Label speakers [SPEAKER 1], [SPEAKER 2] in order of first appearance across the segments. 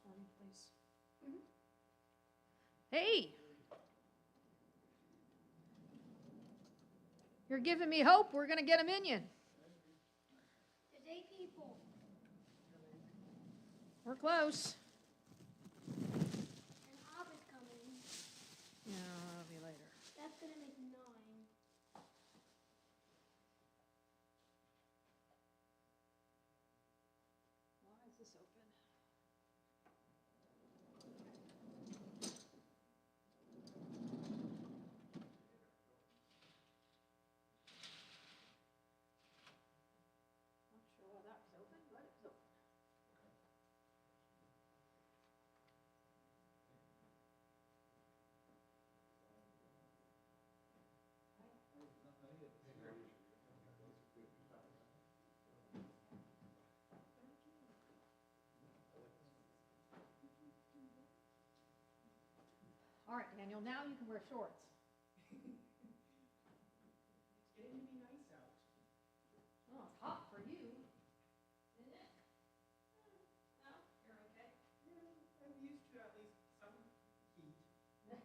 [SPEAKER 1] for me, please? Hey! You're giving me hope we're going to get a minion.
[SPEAKER 2] There's 8 people.
[SPEAKER 1] We're close.
[SPEAKER 2] And Hob is coming.
[SPEAKER 1] No, that'll be later.
[SPEAKER 2] That's going to make 9.
[SPEAKER 1] Why is this open? Not sure why that was open, but it's open. All right, Daniel, now you can wear shorts.
[SPEAKER 3] It's getting to be nice out.
[SPEAKER 1] Oh, it's hot for you, isn't it? No, you're okay.
[SPEAKER 3] Yeah, I'm used to at least some heat. I'm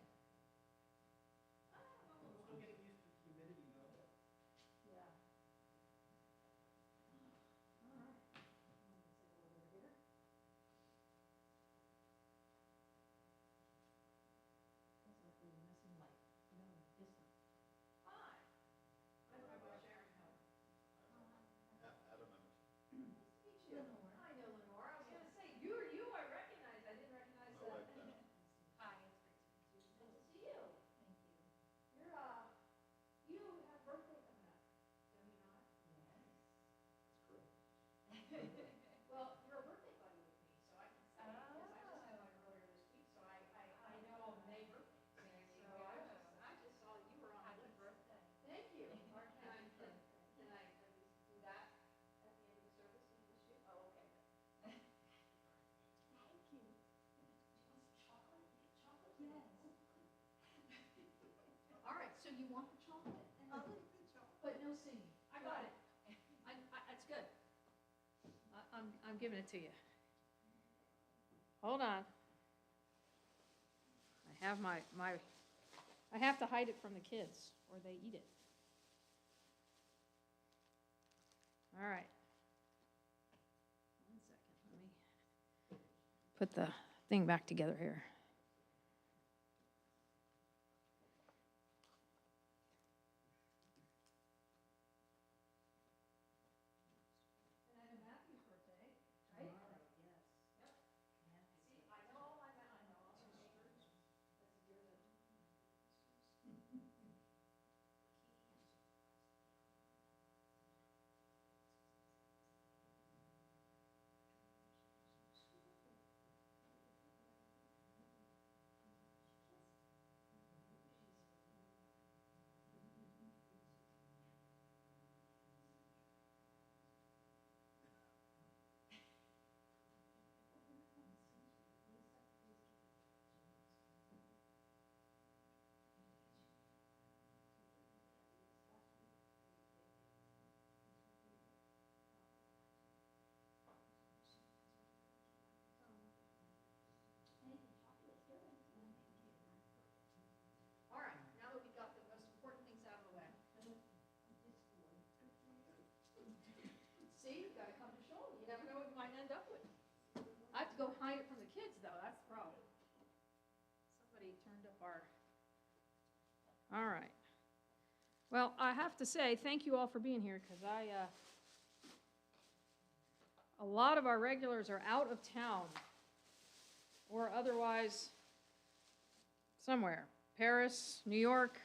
[SPEAKER 3] still getting used to humidity though.
[SPEAKER 1] Yeah. All right. I'm gonna sit a little bit here. Looks like we're missing light. No, this one. Hi. I'm Rabbi Sharon Howard.
[SPEAKER 4] Adam,
[SPEAKER 1] Nice to meet you. Lenore. I know Lenore. I was gonna say, you. I recognize. I didn't recognize
[SPEAKER 4] My wife,
[SPEAKER 1] that.
[SPEAKER 4] Dana.
[SPEAKER 1] Hi, it's great to meet you. Good to see you. Thank you. You have birthday coming up, do you not? Yes.
[SPEAKER 4] That's correct.
[SPEAKER 1] Well, you're a birthday buddy with me, so I can say, because I just had mine earlier this week, so I know all the May birthdays. So I just saw that you were on the list. Happy birthday. Thank you. Or can I at least do that at the end of the service and wish you? Oh, okay.
[SPEAKER 2] Thank you.
[SPEAKER 1] Do you want some chocolate? Chocolate? Yes. All right, so you want the chocolate?
[SPEAKER 3] I'll eat the chocolate.
[SPEAKER 1] But no singing. I got it. That's good. I'm giving it to you. Hold on. I have I have to hide it from the kids or they eat it. All right. 1 second. Let me put the thing back together here. Matthew's birthday, right? Yes. Yep. See, I know all my neighbors. This is yours. All right, now that we've got the most important things out of the way. See, you've got to come to show me. You never know what you might end up with. I have to go hide it from the kids, though. That's the problem. Somebody turned up our... All right. Well, I have to say thank you all for being here because a lot of our regulars are out of town or otherwise somewhere. Paris, New York.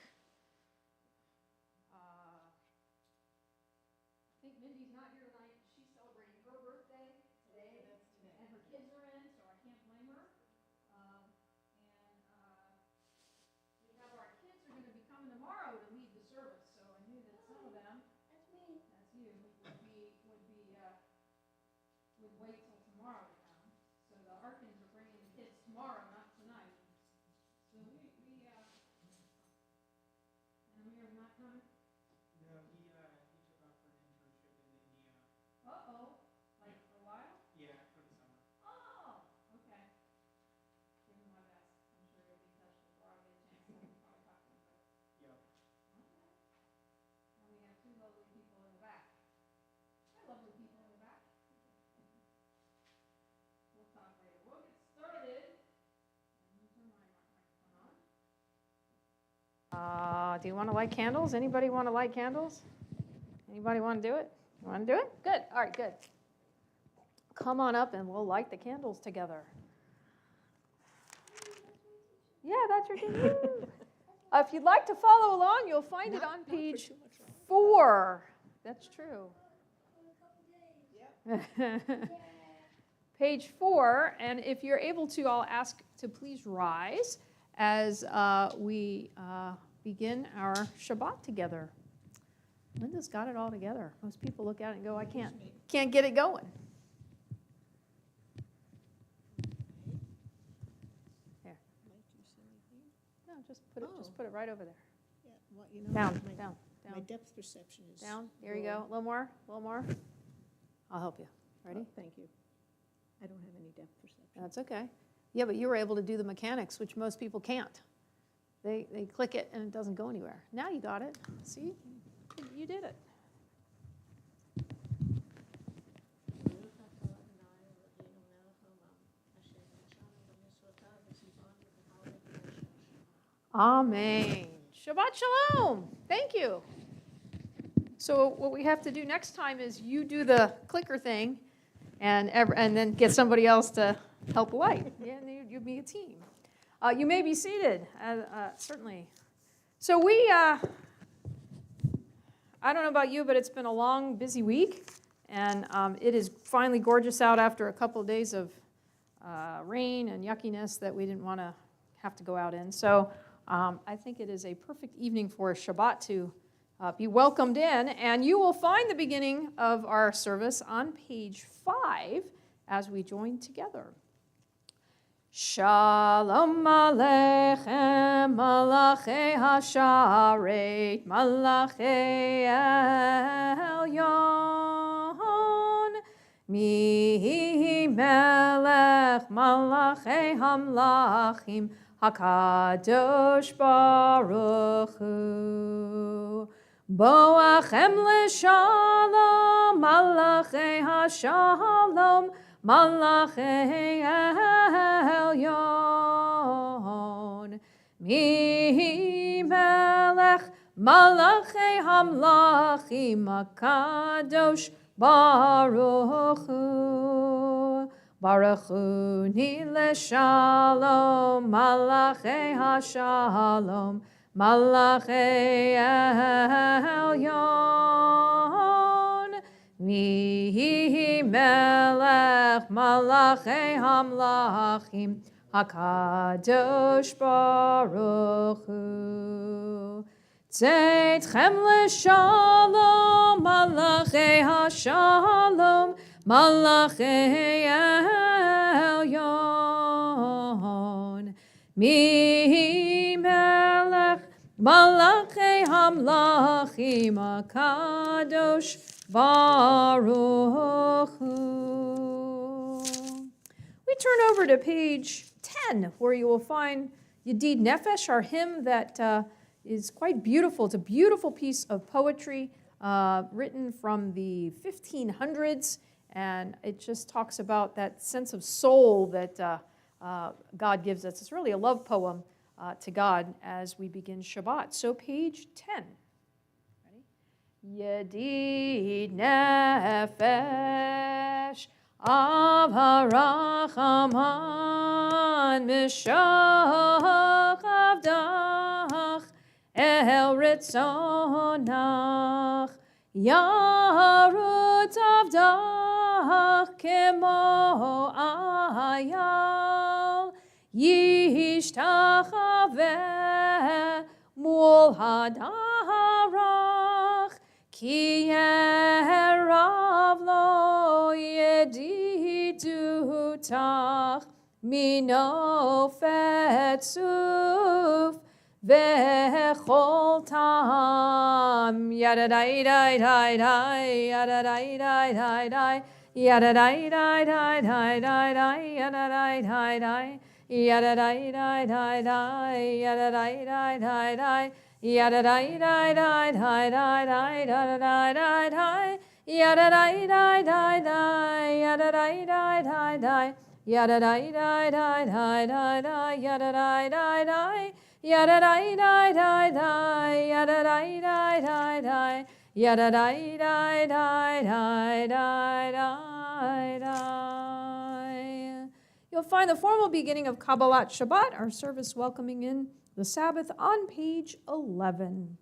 [SPEAKER 1] I think Mindy's not here tonight. She's celebrating her birthday today. And her kids are in, so I can't blame her. We have our kids are going to be coming tomorrow to lead the service, so I knew that some of them,
[SPEAKER 2] That's me.
[SPEAKER 1] that's you, would wait till tomorrow to come. So the Arkins are bringing the kids tomorrow, not tonight. So and Amir's not coming?
[SPEAKER 3] No, he took off for an internship in Indiana.
[SPEAKER 1] Uh-oh, like for a while?
[SPEAKER 3] Yeah, for the summer.
[SPEAKER 1] Oh, okay. Do you want to light candles? Anybody want to light candles? Anybody want to do it? You want to do it? Good. All right, good. Come on up and we'll light the candles together. Yeah, that's your thing. If you'd like to follow along, you'll find it on page 4. That's true. Page 4, and if you're able to, I'll ask to please rise as we begin our Shabbat together. Linda's got it all together. Most people look at it and go, I can't get it going. There. No, just put it right over there.
[SPEAKER 5] Yeah, well, you know,
[SPEAKER 1] Down.
[SPEAKER 5] my depth perception is
[SPEAKER 1] Down. There you
[SPEAKER 5] low.
[SPEAKER 1] go. A little more. I'll help you. Ready?
[SPEAKER 5] Oh, thank you. I don't have any depth perception.
[SPEAKER 1] That's okay. Yeah, but you were able to do the mechanics, which most people can't. They click it and it doesn't go anywhere. Now you got it. See? You did it. Amen. Shabbat shalom. Thank you. So what we have to do next time is you do the clicker thing and then get somebody else to help light. Yeah, and you'd be a team. You may be seated, certainly. So I don't know about you, but it's been a long, busy week, and it is finally gorgeous out after a couple of days of rain and yuckiness that we didn't want to have to go out in. So I think it is a perfect evening for Shabbat to be welcomed in, and you will find the beginning of our service on page 5 as we join together. Shalom Aleichem, Malachei Hasharet, Malachei Elyon, Mi Melech, Malachei Hamlachim, HaKadosh Baruch Hu. Boachem L'Shalom, Malachei Hashalom, Malachei Elyon, Mi Melech, Malachei Hamlachim, HaKadosh Baruch Hu. Baruch Hu Ni L'Shalom, Malachei Hashalom, Malachei Elyon, Mi Melech, Malachei Hamlachim, HaKadosh Baruch Hu. Tzedchem L'Shalom, Malachei Hashalom, Malachei Elyon, Mi Melech, Malachei Hamlachim, HaKadosh Baruch Hu. We turn over to page 10, where you will find Yedid Nefesh, our hymn that is quite beautiful. It's a beautiful piece of poetry written from the 1500s, and it just talks about that sense of soul that God gives us. It's really a love poem to God as we begin Shabbat. So page 10. Yedid Nefesh Av HaRachaman Mishach Avdach El Ritzonach Yarut Avdach Kemo Ayal Yishtachaveh Mul Hadarach Ki Yerav Lo Yedidutach Mino Fetzuf Vechol Tam Yadadai Dai Dai Dai Yadadai Dai Dai Dai Yadadai Dai Dai Dai Dai Dai Yadadai Dai Dai Yadadai Dai Dai Dai Yadadai Dai Dai Dai Yadadai Dai Dai Dai Dai Dai Yadadai Dai Dai Yadadai Dai Dai Dai Yadadai Dai Dai Dai Yadadai Dai Dai Dai Dai Dai Yadadai Dai Dai
[SPEAKER 6] yada dai dai dai dai, yada dai dai dai dai, yada dai dai dai dai dai dai dai. You'll find the formal beginning of Kabbalat Shabbat, our service welcoming in the Sabbath, on page 11.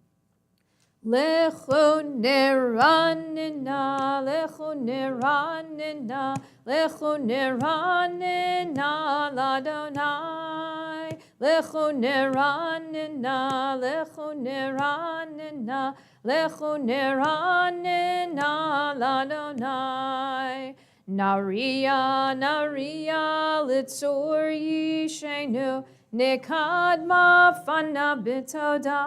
[SPEAKER 6] Lechu neranina, lechu neranina, lechu neranina ladonai. Lechu neranina, lechu neranina, lechu neranina ladonai. Naria, naria, litzur yishenu, nekadma fana bitoda.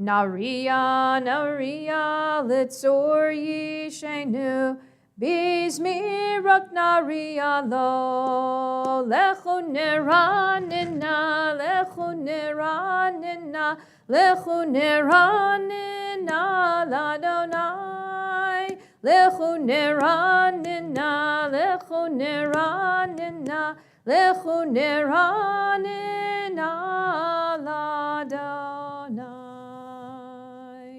[SPEAKER 6] Naria, naria, litzur yishenu, bizmirot naria lo. Lechu neranina, lechu neranina, lechu neranina ladonai. Lechu neranina, lechu neranina, lechu neranina ladonai.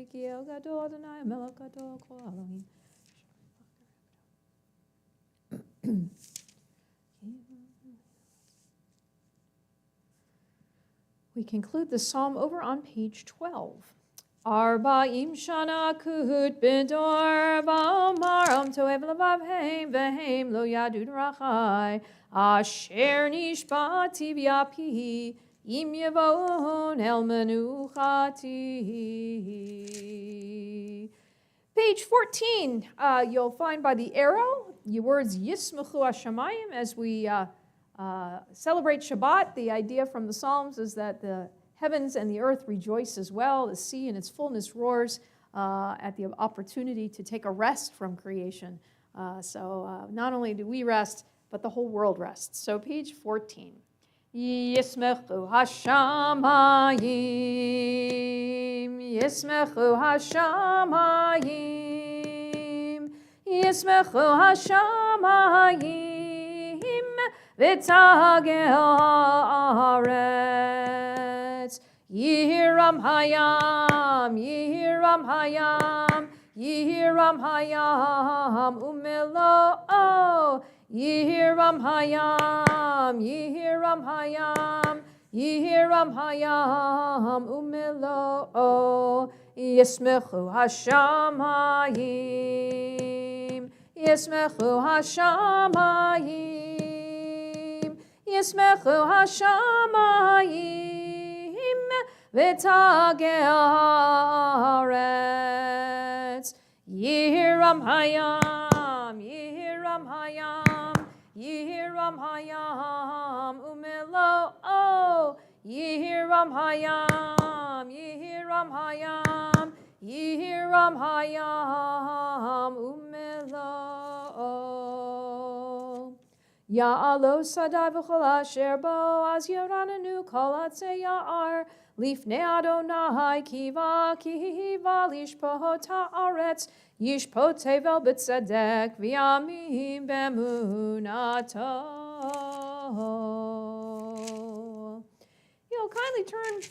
[SPEAKER 6] Ki el gadol Adonai melech gadol kol Elohim. We conclude the psalm over on page 12. Arba'im shana kuhut b'dor ba'omaram toev levavheim v'heim lo yadu drachai asher nishbati v'yapi im yevon el menuchati. Page 14, you'll find by the arrow your words Yismechu Hashamayim. As we celebrate Shabbat, the idea from the Psalms is that the heavens and the earth rejoice as well. The sea in its fullness roars at the opportunity to take a rest from creation. So not only do we rest, but the whole world rests. So page 14. Yismechu Hashamayim, Yismechu Hashamayim, Yismechu Hashamayim, v'tagel haaretz. Yihiram hayam, Yihiram hayam, Yihiram hayam, umelo. Yihiram hayam, Yihiram hayam, Yihiram hayam, umelo. Yismechu Hashamayim, Yismechu Hashamayim, Yismechu Hashamayim, v'tagel haaretz. Yihiram hayam, Yihiram hayam, Yihiram hayam, umelo. Yihiram hayam, Yihiram hayam, Yihiram hayam, umelo. Ya'alo sadai v'chol asher bo, az yorananu kol atzei ya'ar, lifnei Adonai kiva lishpot ha'aretz, yishpot tevel b'tzedek v'yamim b'emunato. You'll kindly turn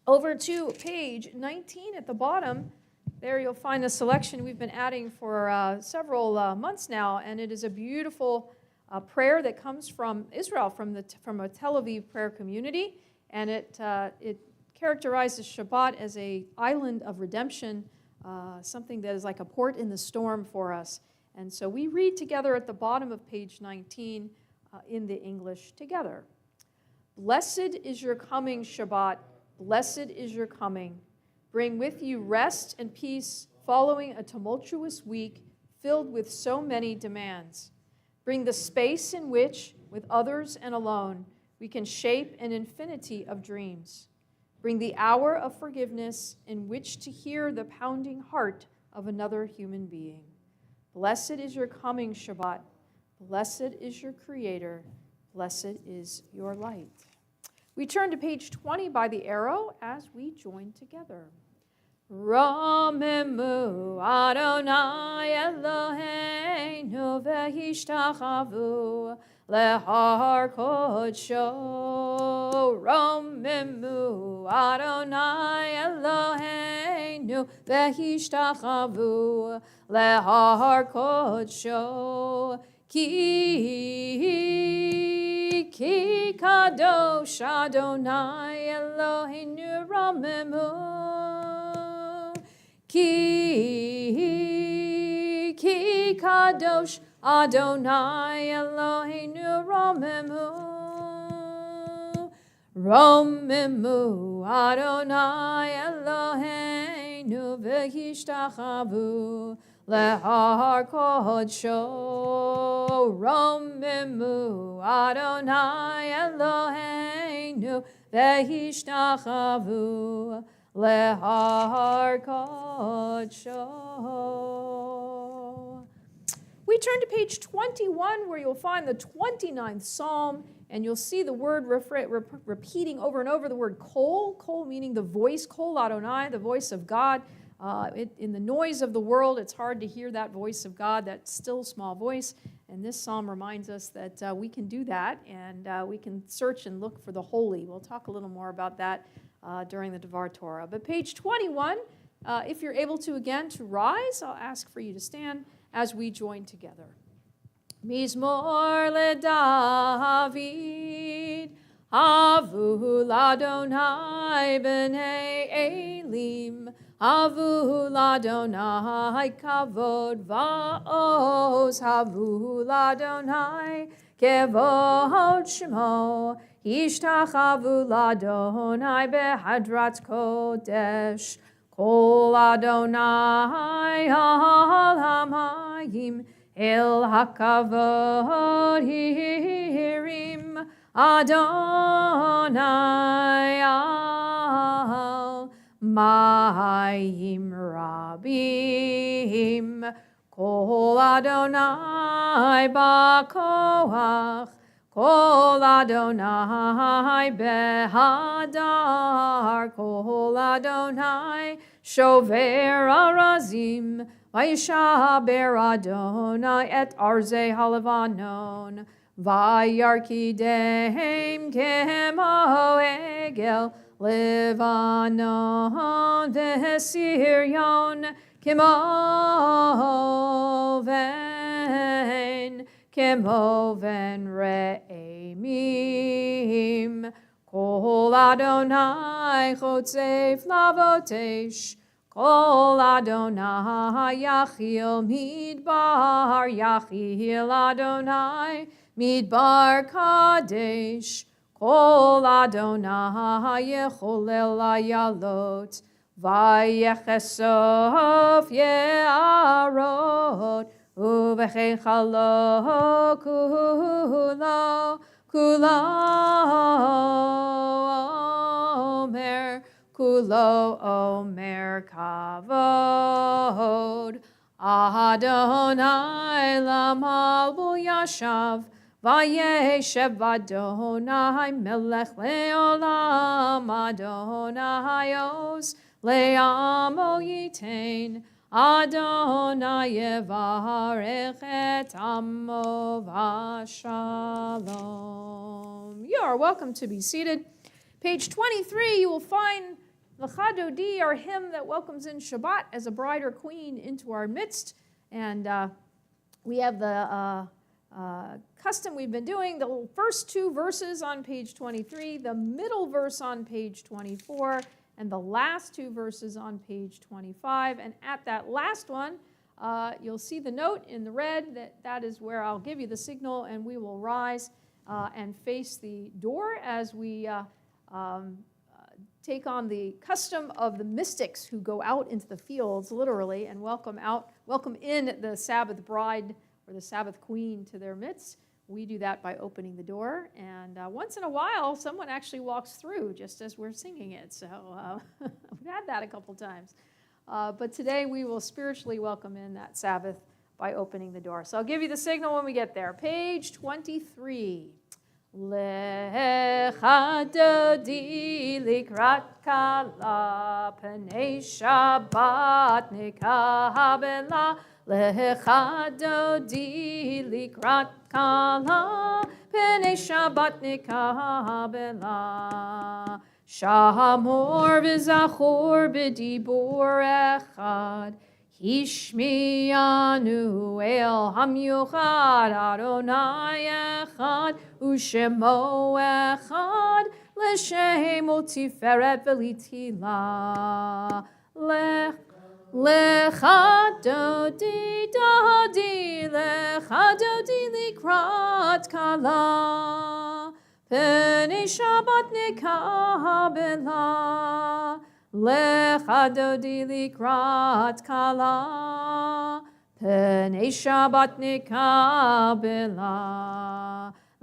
[SPEAKER 6] over to page 19 at the bottom. There you'll find a selection we've been adding for several months now, and it is a beautiful prayer that comes from Israel, from a Tel Aviv prayer community, and it characterizes Shabbat as an island of redemption, something that is like a port in the storm for us. And so we read together at the bottom of page 19 in the English together. Blessed is your coming, Shabbat. Blessed is your coming. Bring with you rest and peace following a tumultuous week filled with so many demands. Bring the space in which, with others and alone, we can shape an infinity of dreams. Bring the hour of forgiveness in which to hear the pounding heart of another human being. Blessed is your coming, Shabbat. Blessed is your Creator. Blessed is your light. We turn to page 20 by the arrow as we join together. Ramemu Adonai Eloheinu v'hishtachavu lehar kodsho, romimu Adonai Eloheinu, vehishtachavu lehar kodsho, ki kadosh Adonai Eloheinu romimu, ki kadosh Adonai Eloheinu romimu, romimu Adonai Eloheinu v'hishtachavu lehar kodsho, romimu Adonai Eloheinu v'hishtachavu lehar kodsho. We turn to page 21 where you'll find the 29th Psalm, and you'll see the word repeating over and over, the word kol, kol meaning the voice, kol Adonai, the voice of God. In the noise of the world, it's hard to hear that voice of God, that still small voice, and this psalm reminds us that we can do that, and we can search and look for the holy. We'll talk a little more about that during the Devar Torah. But page 21, if you're able to again to rise, I'll ask for you to stand as we join together. Mizmor leDavid, Avu l'Adonai b'nei Elim, Avu l'Adonai kavod va'oz, Avu l'Adonai kevod shmo, Ishtachavu l'Adonai behadrat kodesh, Kol Adonai al hamayim, El hakavod hirim, Adonai al mayim rabim, Kol Adonai ba'koach, Kol Adonai behadar, Kol Adonai shover arazim, Vayishaber Adonai et arzei halavanon, Vayarkidehem kemo egel Levanon v'Siryon kemoven re'emim, Kol Adonai chotzef lavotesh, Kol Adonai yachil midbar, yachil Adonai midbar kadesh, Kol Adonai yecholel ayalot, vayechesof ye'arot, uvechechalo kulo omer kavod, Adonai lamalbu yashav, vayeshev Adonai melech leolam, Adonai oz le'amo yitain, Adonai yevarech et amo v'shalom. You are welcome to be seated. Page 23, you will find L'chadodi, our hymn that welcomes in Shabbat as a bride or queen into our midst. And we have the custom we've been doing, the first two verses on page 23, the middle verse on page 24, and the last two verses on page 25. And at that last one, you'll see the note in the red that is where I'll give you the signal, and we will rise and face the door as we take on the custom of the mystics who go out into the fields, literally, and welcome in the Sabbath bride or the Sabbath queen to their midst. We do that by opening the door, and once in a while, someone actually walks through just as we're singing it. So we've had that a couple times. But today we will spiritually welcome in that Sabbath by opening the door. So I'll give you the signal when we get there. Page 23. Lechadodi likrat kala, Pnei Shabbat nikabela, Lecha dodi likrat kala, P'nei Shabbat nikabela. Shamor v'zachor b'dibur echad, Hishmiyanu el hamyuchad, Adonai echad, Ushemo echad, L'shem u'tiferet v'litila. Lecha dodi dodi, lecha dodi likrat kala, P'nei Shabbat nikabela. Lecha dodi likrat kala, P'nei Shabbat nikabela.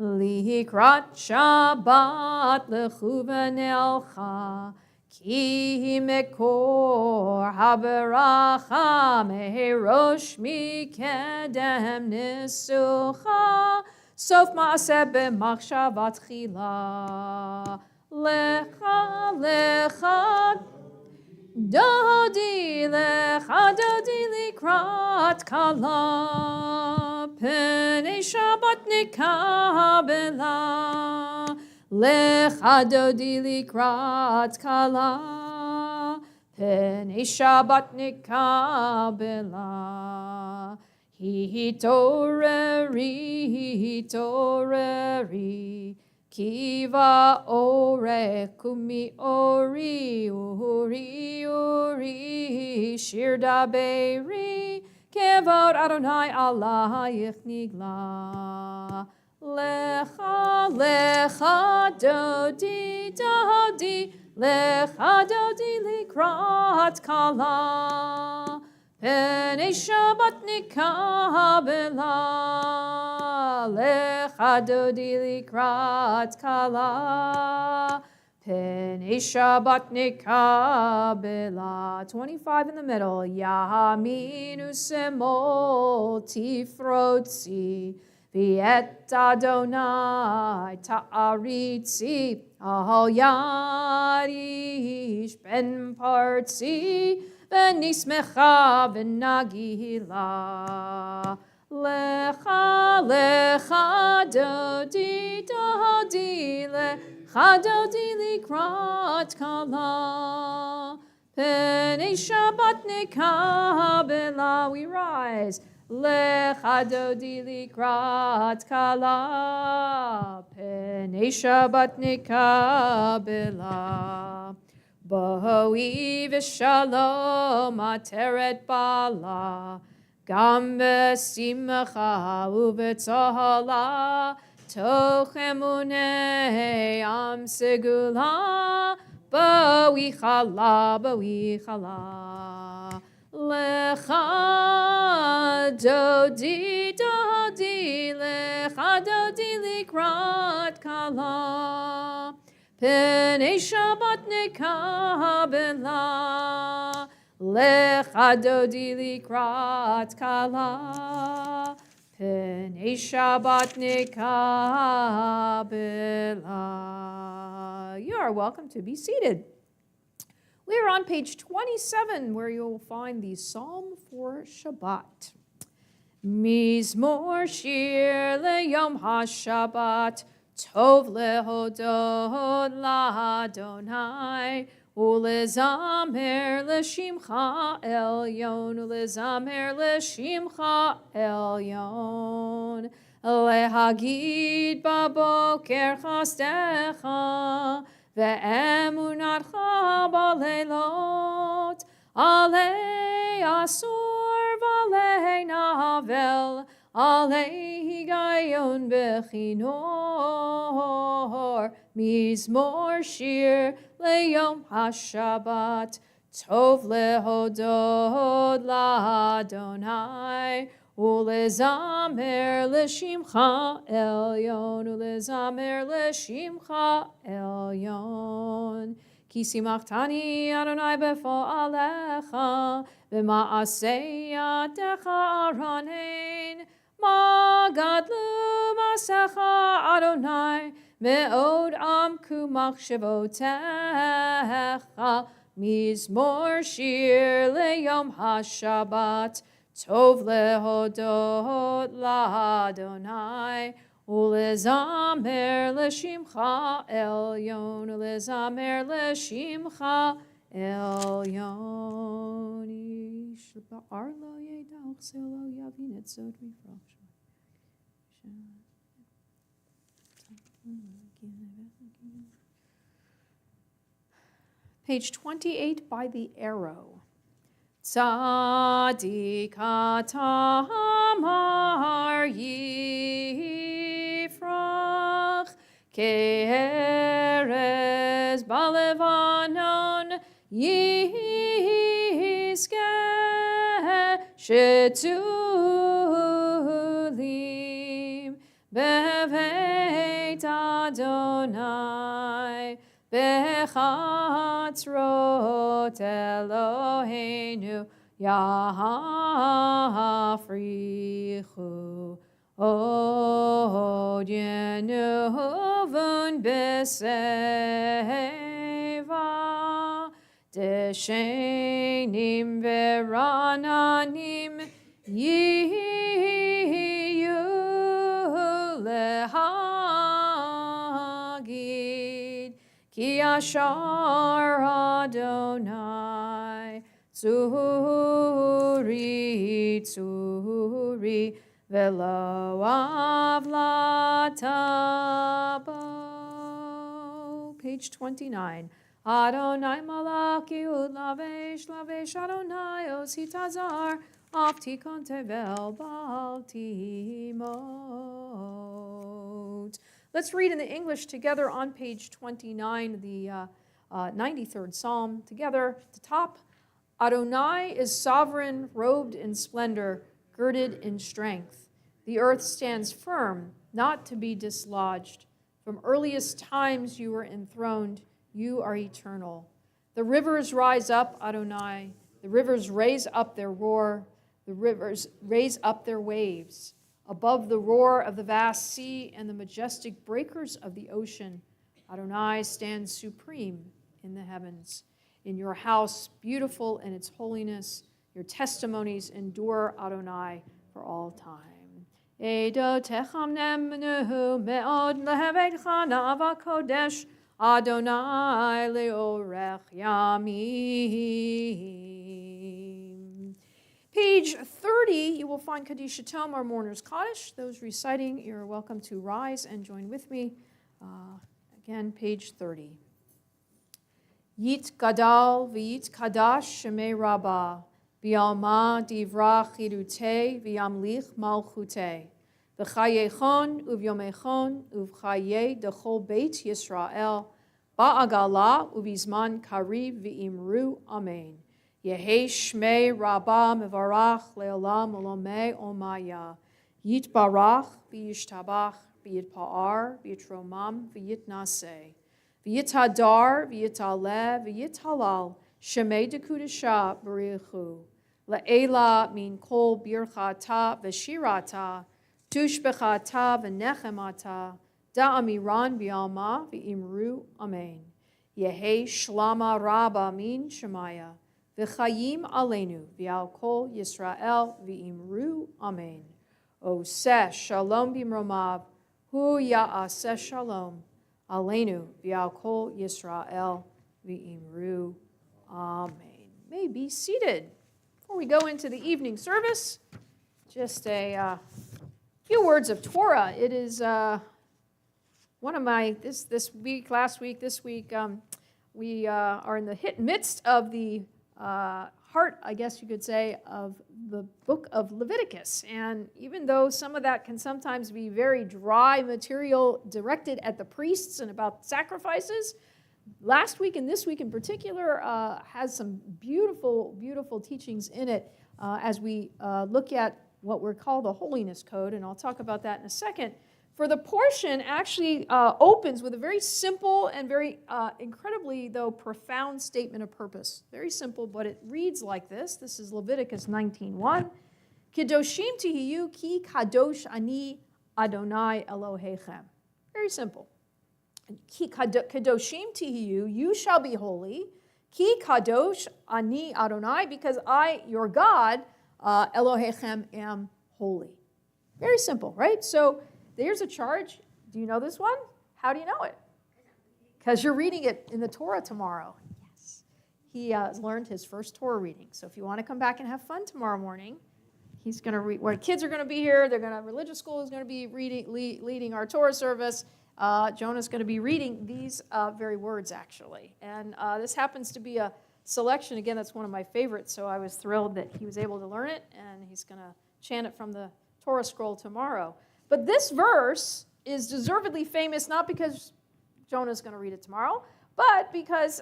[SPEAKER 6] Likrat Shabbat lechuvanelcha, Ki mekor haberacha meherosh mikedem nisucha, Sof maaseh b'machshavat chila. Lecha dodi likrat kala, P'nei Shabbat nikabela. Lecha dodi likrat kala, P'nei Shabbat nikabela. Hitoreri, Kiva ore, kumi ori, uri, shir daberi, Kevod Adonai Allahayich nigla. Lecha dodi, lecha dodi likrat kala, P'nei Shabbat nikabela. Lecha dodi likrat kala, P'nei Shabbat nikabela. 25 in the middle. Yaminu semol tifrotzi, V'et Adonai ta'aritzi, Al yarish ben partzi, V'nismecha v'nagila. Lecha dodi, lecha dodi likrat kala, P'nei Shabbat nikabela. We rise. Lecha dodi likrat kala, P'nei Shabbat nikabela. Bohi v'shalom ateret bala, Gam b'simcha u'b'tzola, Toch emunei am segula, B'wichala. Lecha dodi, lecha dodi likrat kala, P'nei Shabbat nikabela. Lecha dodi likrat kala, P'nei Shabbat nikabela. You are welcome to be seated. We are on page 27, where you'll find the Psalm for Shabbat. Mizmor shir leyom ha-Shabbat, tov lehodot la'Adonai, ulezamer l'shimcha elyon, ulezamer l'shimcha elyon. Lehagid baboker chastecha, ve'emunatcha baleilot, alei asur v'alei navel, alei higayon bechinor. Mizmor shir leyom ha-Shabbat, tov lehodot la'Adonai, ulezamer l'shimcha elyon, ulezamer l'shimcha elyon. Ki simachtani Adonai befo'alecha, v'ma'asei yadecha aranein, magadlu masecha Adonai, me'od amku machshevotecha. Mizmor shir leyom ha-Shabbat, Tov lehodot la'Adonai, ulezamer l'shimcha elyon, ulezamer l'shimcha elyon. Ish ba'ar lo yedach selo yavin et zod mifrach. Page 28 by the arrow. Tzadik tamar yifrach ke'erez balevanon yiskeh shetulim beveit Adonai bechatzrot Eloheinu yahafrichu od yenuvun beseva deshenim verananim yiyu lehagid ki ashar Adonai tzuri tzuri velo avlatabo. Page 29. Adonai malaki lavesh lavesh Adonai ositazar aftikon tevel baltimot. Let's read in the English together on page 29, the 93rd Psalm. Together at the top. Adonai is sovereign, robed in splendor, girded in strength. The earth stands firm, not to be dislodged. From earliest times you were enthroned. You are eternal. The rivers rise up, Adonai. The rivers raise up their roar. The rivers raise up their waves. Above the roar of the vast sea and the majestic breakers of the ocean, Adonai stands supreme in the heavens. In your house, beautiful in its holiness, your testimonies endure, Adonai, for all time. Edotecham nemnu me'od lehevetcha na'ava kodesh Adonai leorech yamim. Page 30, you will find Kaddish Tom, our Mourner's Kaddish. Those reciting, you're welcome to rise and join with me. Again, page 30. Yit gadal v'yit kadash shemei rabbah, v'yalma divra chirute v'yamlich malchute, v'chayechon uvyomechon uvchaye dechol beit Yisrael, ba'agala uvizman kariv v'imru amen. Yehi shmei rabbah mevarach le'olam olomei omaya, yit barach v'yishtabach v'yitpa'ar v'yitromam v'yitnaseh. V'yitadar, v'yitaleh, v'yitalal, shemei dekudesha b'richu, le'ela min kol birchata v'shirata, tushbechata v'nechemata, da'amiran b'alma v'imru amen. Yehi shlama rabba min shemaya, v'chayim aleinu, v'al kol Yisrael v'imru amen. Oseh shalom b'mromav, hu ya'aseh shalom, Aleinu v'al kol Yisrael v'imru. Amen. May be seated. Before we go into the evening service, just a few words of Torah. It is one of my, this week, last week, this week, we are in the midst of the heart, I guess you could say, of the book of Leviticus. And even though some of that can sometimes be very dry material directed at the priests and about sacrifices, last week and this week in particular has some beautiful, beautiful teachings in it as we look at what we're called the Holiness Code, and I'll talk about that in a second. For the portion actually opens with a very simple and very incredibly, though, profound statement of purpose. Very simple, but it reads like this. This is Leviticus 19:1. Kedoshim tihiyu ki kadosh ani Adonai Elohechem. Very simple. Ki kadoshim tihiyu, you shall be holy. Ki kadosh ani Adonai, because I, your God, Elohechem am holy. Very simple, right? So there's a charge. Do you know this one? How do you know it? Because you're reading it in the Torah tomorrow. Yes. He learned his first Torah reading. So if you want to come back and have fun tomorrow morning, he's going to read. Where kids are going to be here, religious school is going to be leading our Torah service. Jonah's going to be reading these very words, actually. And this happens to be a selection. Again, that's one of my favorites, so I was thrilled that he was able to learn it, and he's going to chant it from the Torah scroll tomorrow. But this verse is deservedly famous, not because Jonah's going to read it tomorrow, but because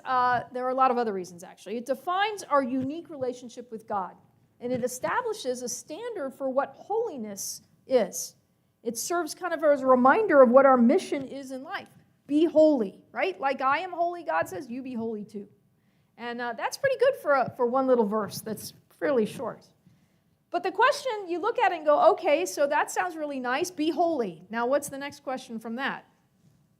[SPEAKER 6] there are a lot of other reasons, actually. It defines our unique relationship with God, and it establishes a standard for what holiness is. It serves kind of as a reminder of what our mission is in life. Be holy, right? Like I am holy, God says, you be holy too. And that's pretty good for one little verse that's fairly short. But the question, you look at it and go, okay, so that sounds really nice, be holy. Now what's the next question from that?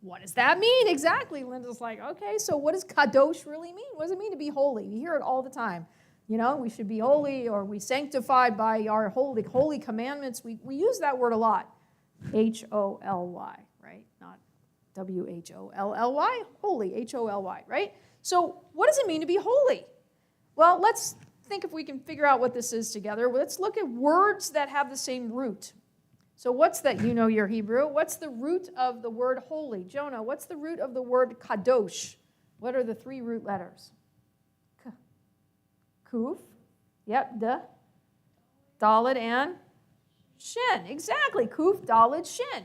[SPEAKER 6] What does that mean exactly? Linda's like, okay, so what does kadosh really mean? What does it mean to be holy? We hear it all the time. You know, we should be holy, or we sanctified by our holy commandments. We use that word a lot. H-O-L-Y, right? Not W-H-O-L-L-Y, holy, H-O-L-Y, right? So what does it mean to be holy? Well, let's think if we can figure out what this is together. Let's look at words that have the same root. So what's that? You know your Hebrew. What's the root of the word holy? Jonah, what's the root of the word kadosh? What are the three root letters? Kuf, yep, Dalet, and Shin. Exactly, Kuf, Dalet, Shin.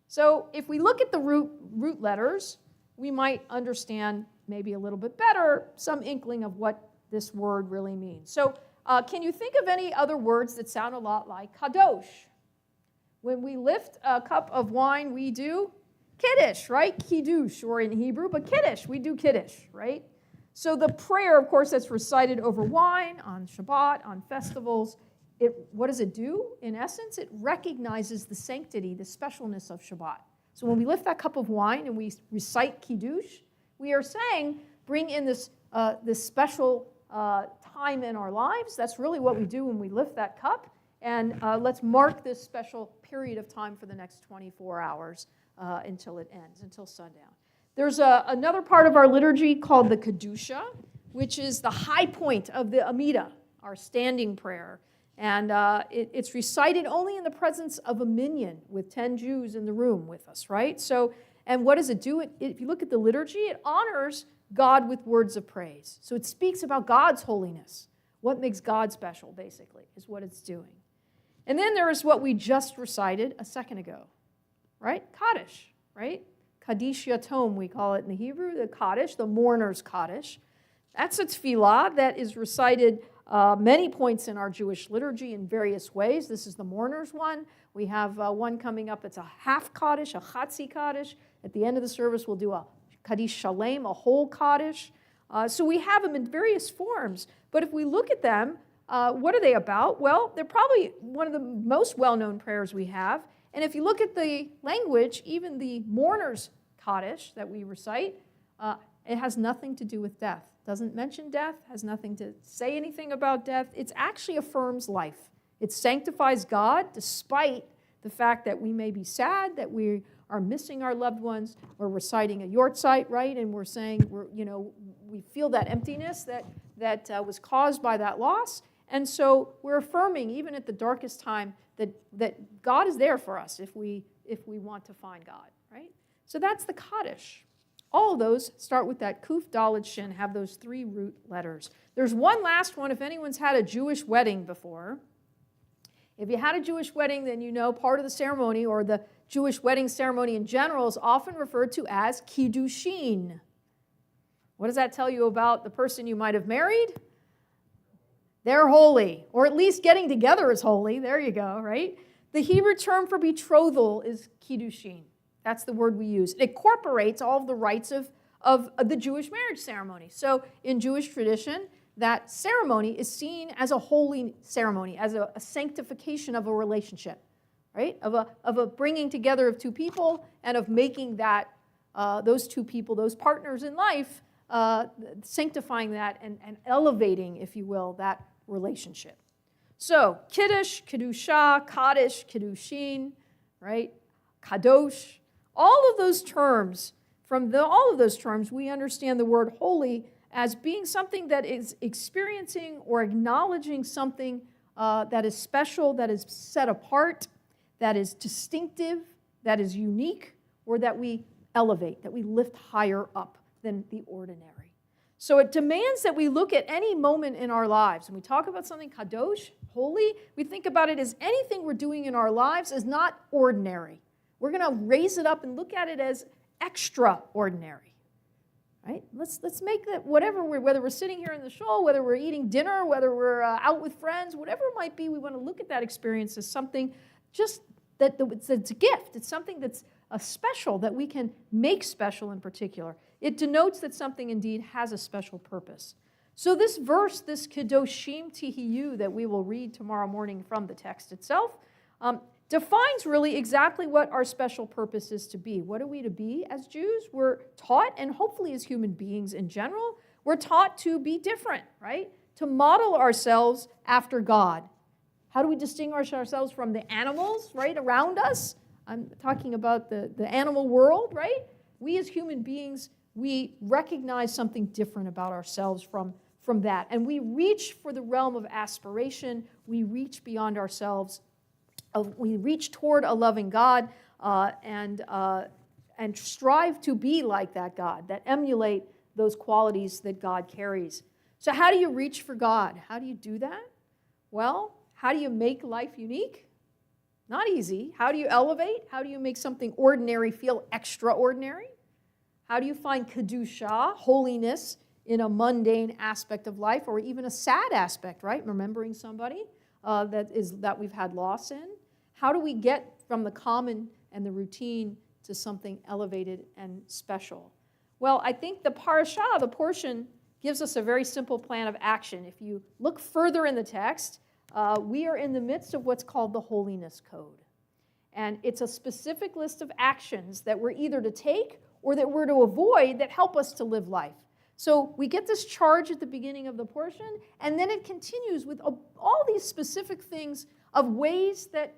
[SPEAKER 6] So if we look at the root letters, we might understand maybe a little bit better some inkling of what this word really means. So can you think of any other words that sound a lot like kadosh? When we lift a cup of wine, we do kiddush, right? Kiddush, or in Hebrew, but kiddush, we do kiddush, right? So the prayer, of course, that's recited over wine, on Shabbat, on festivals, what does it do? In essence, it recognizes the sanctity, the specialness of Shabbat. So when we lift that cup of wine and we recite Kiddush, we are saying, bring in this special time in our lives. That's really what we do when we lift that cup. And let's mark this special period of time for the next 24 hours until it ends, until sundown. There's another part of our liturgy called the Kedusha, which is the high point of the Amida, our standing prayer. And it's recited only in the presence of a minyan with 10 Jews in the room with us, right? So, and what does it do? If you look at the liturgy, it honors God with words of praise. So it speaks about God's holiness. What makes God special, basically, is what it's doing. And then there is what we just recited a second ago, right? Kaddish, right? Kaddish Yatom, we call it in the Hebrew, the Kaddish, the mourner's Kaddish. That's a tefillah that is recited many points in our Jewish liturgy in various ways. This is the mourner's one. We have one coming up. It's a half Kaddish, a Chatzi Kaddish. At the end of the service, we'll do a Kaddish Shalem, a whole Kaddish. So we have them in various forms. But if we look at them, what are they about? Well, they're probably one of the most well-known prayers we have. And if you look at the language, even the mourner's Kaddish that we recite, it has nothing to do with death. Doesn't mention death, has nothing to say anything about death. It actually affirms life. It sanctifies God despite the fact that we may be sad, that we are missing our loved ones. We're reciting a yortzeit, right? And we're saying, we feel that emptiness that was caused by that loss. And so we're affirming, even at the darkest time, that God is there for us if we want to find God, right? So that's the Kaddish. All of those start with that Kuf, Dalet, Shin, have those three root letters. There's one last one if anyone's had a Jewish wedding before. If you had a Jewish wedding, then you know part of the ceremony, or the Jewish wedding ceremony in general, is often referred to as Kiddushin. What does that tell you about the person you might have married? They're holy, or at least getting together is holy. There you go, right? The Hebrew term for betrothal is Kiddushin. That's the word we use. It incorporates all of the rites of the Jewish marriage ceremony. So in Jewish tradition, that ceremony is seen as a holy ceremony, as a sanctification of a relationship, right? Of a bringing together of two people, and of making that those two people, those partners in life, sanctifying that and elevating, if you will, that relationship. So, Kiddush, Kedusha, Kaddish, Kiddushin, right? Kadosh, all of those terms, all of those terms, we understand the word holy as being something that is experiencing or acknowledging something that is special, that is set apart, that is distinctive, that is unique, or that we elevate, that we lift higher up than the ordinary. So it demands that we look at any moment in our lives. When we talk about something kadosh, holy, we think about it as anything we're doing in our lives is not ordinary. We're going to raise it up and look at it as extraordinary. Right? Let's make that whether we're sitting here in the shul, whether we're eating dinner, whether we're out with friends, whatever it might be, we want to look at that experience as something just it's a gift. It's something that's special, that we can make special in particular. It denotes that something indeed has a special purpose. So this verse, this Kedoshim Tihiyu that we will read tomorrow morning from the text itself, defines really exactly what our special purpose is to be. What are we to be as Jews? We're taught, and hopefully as human beings in general, we're taught to be different, right? To model ourselves after God. How do we distinguish ourselves from the animals, right, around us? I'm talking about the animal world, right? We as human beings, we recognize something different about ourselves from that. And we reach for the realm of aspiration. We reach beyond ourselves. We reach toward a loving God and strive to be like that God, that emulate those qualities that God carries. So how do you reach for God? How do you do that? Well, how do you make life unique? Not easy. How do you elevate? How do you make something ordinary feel extraordinary? How do you find Kedusha, holiness, in a mundane aspect of life, or even a sad aspect, right? Remembering somebody that we've had loss in. How do we get from the common and the routine to something elevated and special? Well, I think the parashah, the portion, gives us a very simple plan of action. If you look further in the text, we are in the midst of what's called the Holiness Code. And it's a specific list of actions that we're either to take or that we're to avoid that help us to live life. So we get this charge at the beginning of the portion, and then it continues with all these specific things of ways that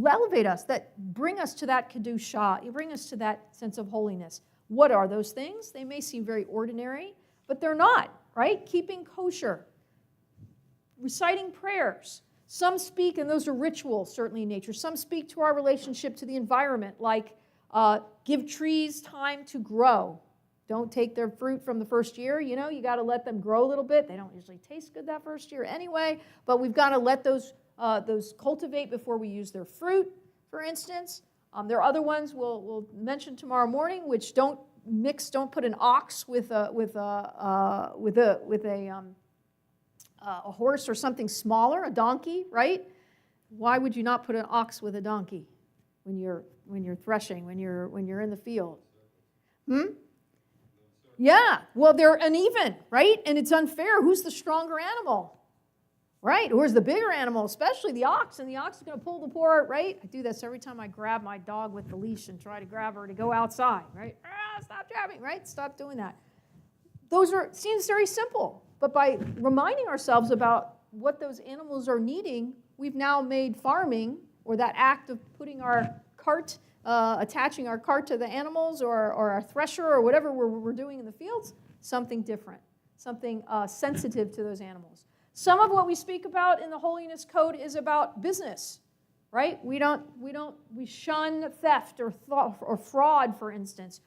[SPEAKER 6] elevate us, that bring us to that Kedusha, bring us to that sense of holiness. What are those things? They may seem very ordinary, but they're not, right? Keeping kosher, reciting prayers. Some speak, and those are rituals, certainly in nature. Some speak to our relationship to the environment, like give trees time to grow. Don't take their fruit from the first year. You know, you got to let them grow a little bit. They don't usually taste good that first year anyway, but we've got to let those cultivate before we use their fruit, for instance. There are other ones we'll mention tomorrow morning, which don't put an ox with a horse or something smaller, a donkey, right? Why would you not put an ox with a donkey when you're threshing, when you're in the field? Yeah, well, they're uneven, right? And it's unfair. Who's the stronger animal? Right? Where's the bigger animal, especially the ox? And the ox is going to pull the poor, right? I do this every time I grab my dog with the leash and try to grab her to go outside, right? Stop grabbing, right? Stop doing that. Seems very simple. But by reminding ourselves about what those animals are needing, we've now made farming, or that act of putting our cart, attaching our cart to the animals or our thresher or whatever we're doing in the fields, something different, something sensitive to those animals. Some of what we speak about in the Holiness Code is about business, right? We shun theft or fraud, for instance.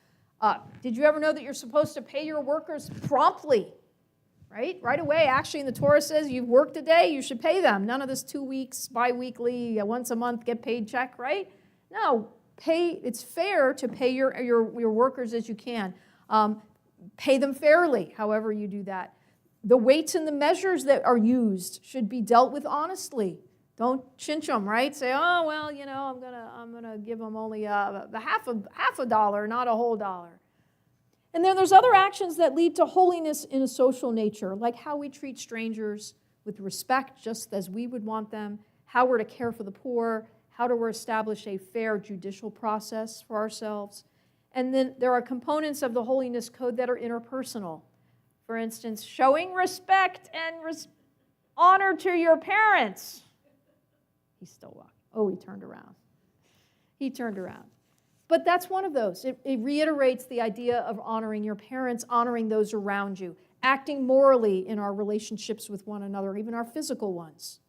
[SPEAKER 6] Did you ever know that you're supposed to pay your workers promptly? Right away. Actually, in the Torah says you've worked a day, you should pay them. None of this 2 weeks, bi-weekly, once a month, get paid check, right? No, it's fair to pay your workers as you can. Pay them fairly, however you do that. The weights and the measures that are used should be dealt with honestly. Don't chinch them, right? Say, oh, well, I'm gonna give them only half a dollar, not a whole dollar. And then there's other actions that lead to holiness in a social nature, like how we treat strangers with respect, just as we would want them, how we're to care for the poor, how to establish a fair judicial process for ourselves. And then there are components of the Holiness Code that are interpersonal. For instance, showing respect and honor to your parents. He's still walking. Oh, he turned around. He turned around. But that's one of those. It reiterates the idea of honoring your parents, honoring those around you, acting morally in our relationships with one another, even our physical ones,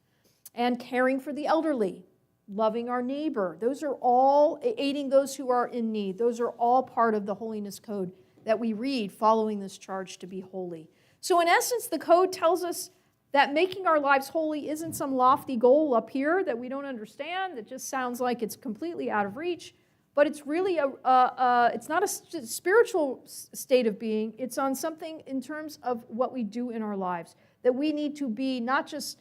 [SPEAKER 6] and caring for the elderly, loving our neighbor. Those are all, aiding those who are in need. Those are all part of the holiness code that we read following this charge to be holy. So in essence, the code tells us that making our lives holy isn't some lofty goal up here that we don't understand, that just sounds like it's completely out of reach, but it's really it's not a spiritual state of being. It's on something in terms of what we do in our lives, that we need to be not just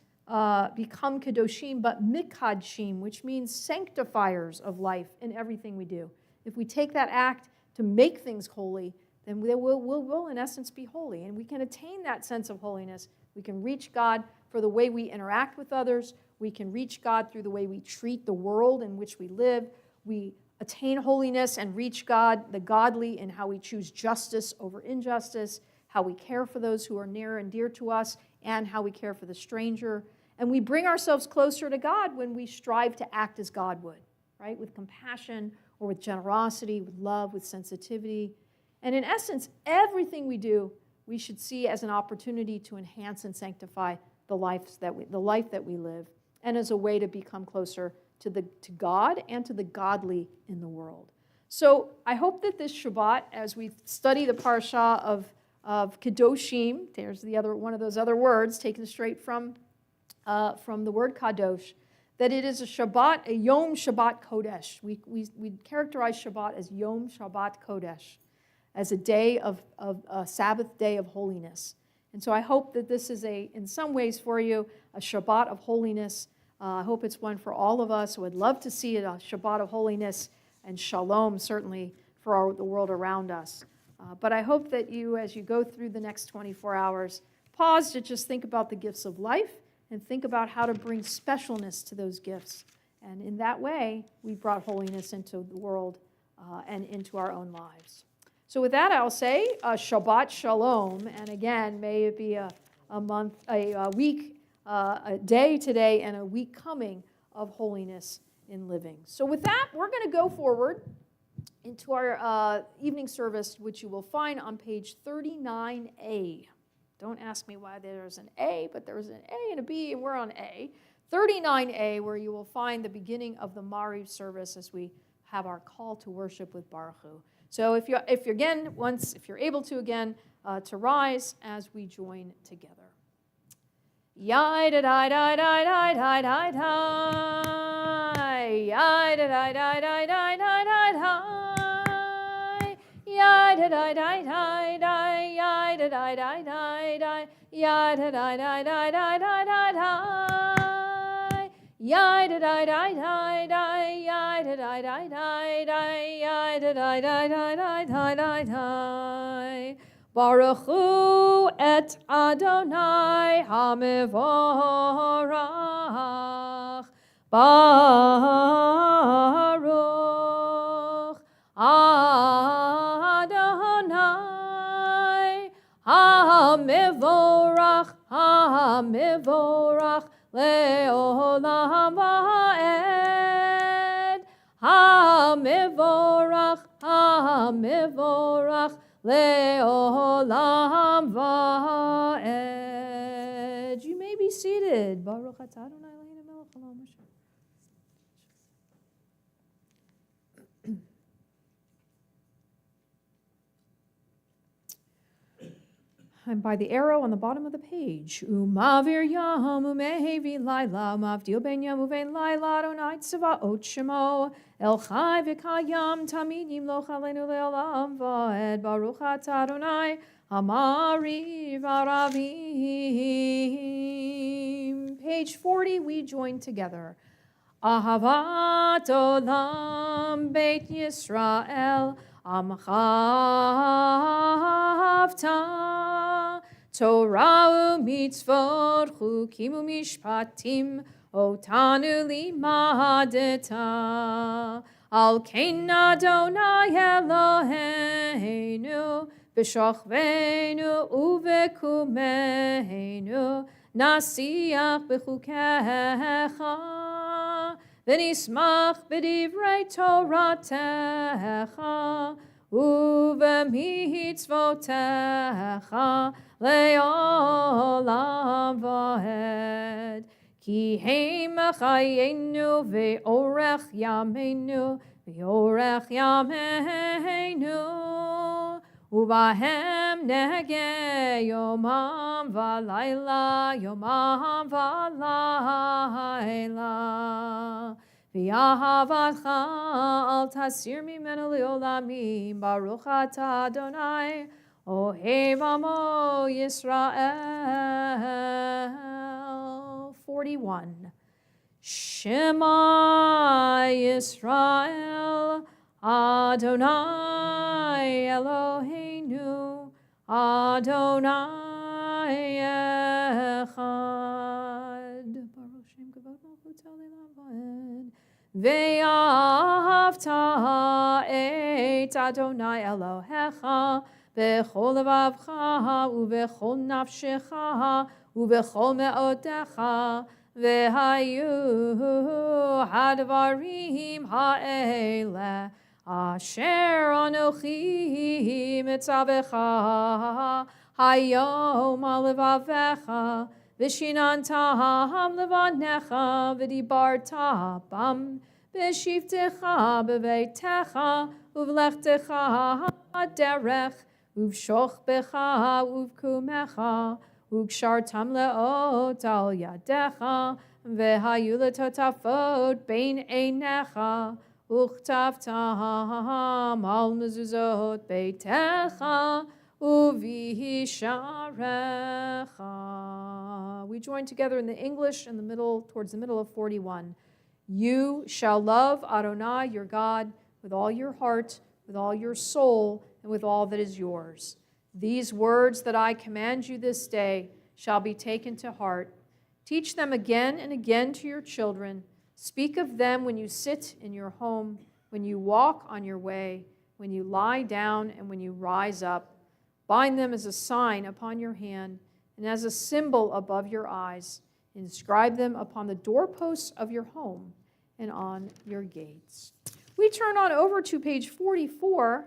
[SPEAKER 6] become kadoshim, but mikadshim, which means sanctifiers of life in everything we do. If we take that act to make things holy, then we'll in essence be holy, and we can attain that sense of holiness. We can reach God for the way we interact with others. We can reach God through the way we treat the world in which we live. We attain holiness and reach God, the godly, in how we choose justice over injustice, how we care for those who are near and dear to us, and how we care for the stranger. And we bring ourselves closer to God when we strive to act as God would, right? With compassion or with generosity, with love, with sensitivity. And in essence, everything we do, we should see as an opportunity to enhance and sanctify the life that we live, and as a way to become closer to God and to the godly in the world. So I hope that this Shabbat, as we study the parsha of Kedoshim, there's one of those other words taken straight from the word Kadosh, that it is a Shabbat, a Yom Shabbat Kodesh. We characterize Shabbat as Yom Shabbat Kodesh, as a day a Sabbath day of holiness. And so I hope that this is in some ways for you, a Shabbat of holiness. I hope it's one for all of us. I would love to see it, a Shabbat of holiness and shalom, certainly, for the world around us. But I hope that you, as you go through the next 24 hours, pause to just think about the gifts of life and think about how to bring specialness to those gifts. And in that way, we brought holiness into the world and into our own lives. So with that, I'll say Shabbat Shalom, and again, may it be a month, a week, a day today, and a week coming of holiness in living. So with that, we're going to go forward into our evening service, which you will find on page 39A. Don't ask me why there's an A, but there's an A and a B, and we're on A. 39A, where you will find the beginning of the Mariv service as we have our call to worship with Baruch Hu. So if you're able to again, to rise as we join together. Yai da da da da da da da da. Yai da da da da da da da da. Yai da da da da da. Yai da da da da da. Yai da da da da da da da da. Yai da da da da da. Yai da da da da da. Yai da da da da da da da. Baruch Hu et Adonai HaMevorach. Baruch Adonai HaMevorach. HaMevorach le'olam va'ed. HaMevorach. HaMevorach le'olam va'ed. You may be seated. Baruch atah Adonai Eloheinu melech haolam Moshe. And by the arrow on the bottom of the page, Umavir yam umehevi laila umavdil ben yam uvein laila Adonai tzavaot shemo el chai v'kayam tamid yimloch aleinu le'olam va'ed. Baruch atah Adonai hamariv aravim. Page 40, we join together. Ahavat olam beit Yisrael amchavta Torah u'mitzvot chukim u'mishpatim otanu limadeta al kein Adonai Eloheinu b'shachveinu u'v'kumeinu nasiach b'chukecha, v'nismach b'divrei Toratecha, uv'mitzvotecha le'olam va'ed. Ki heim chayenu ve'orech yameinu ve'orech yameinu uvahem nege yomam v'layla v'yahavatcha al tasir mimenu le'olamim baruch atah Adonai ohev amo Yisrael. 41. Shema Yisrael Adonai Eloheinu Adonai Echad. Baruch Shem Kavod Malchut Le'olam Va'ed. Ve'ahavta et Adonai Elohecha b'chol levavcha u'b'chol nafshecha u'b'chol me'odecha v'hayu hadvarim ha'ele asher anochi mitzavecha hayom al levavecha v'shinantam levanecha v'dibarta bam b'shivtecha b'veitecha uv'lechtecha derech uv'shoch becha uv'kumecha ug'shartam le'ot al yadecha v'hayu letotafot bein einecha uchtavtam al mezuzot beitecha uvisharecha. We join together in the English in the middle, towards the middle of 41. You shall love Adonai your God with all your heart, with all your soul, and with all that is yours. These words that I command you this day shall be taken to heart. Teach them again and again to your children. Speak of them when you sit in your home, when you walk on your way, when you lie down, and when you rise up. Bind them as a sign upon your hand and as a symbol above your eyes. Inscribe them upon the doorposts of your home and on your gates. We turn on over to page 44,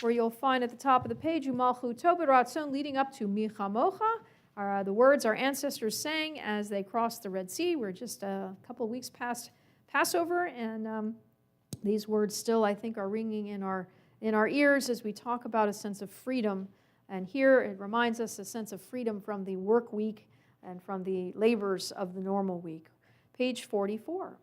[SPEAKER 6] where you'll find at the top of the page, Umalchu Tobit Ratzon, leading up to Michamocha, the words our ancestors sang as they crossed the Red Sea. We're just a couple of weeks past Passover, and these words still, I think, are ringing in our ears as we talk about a sense of freedom. And here it reminds us a sense of freedom from the work week and from the labors of the normal week. Page 44.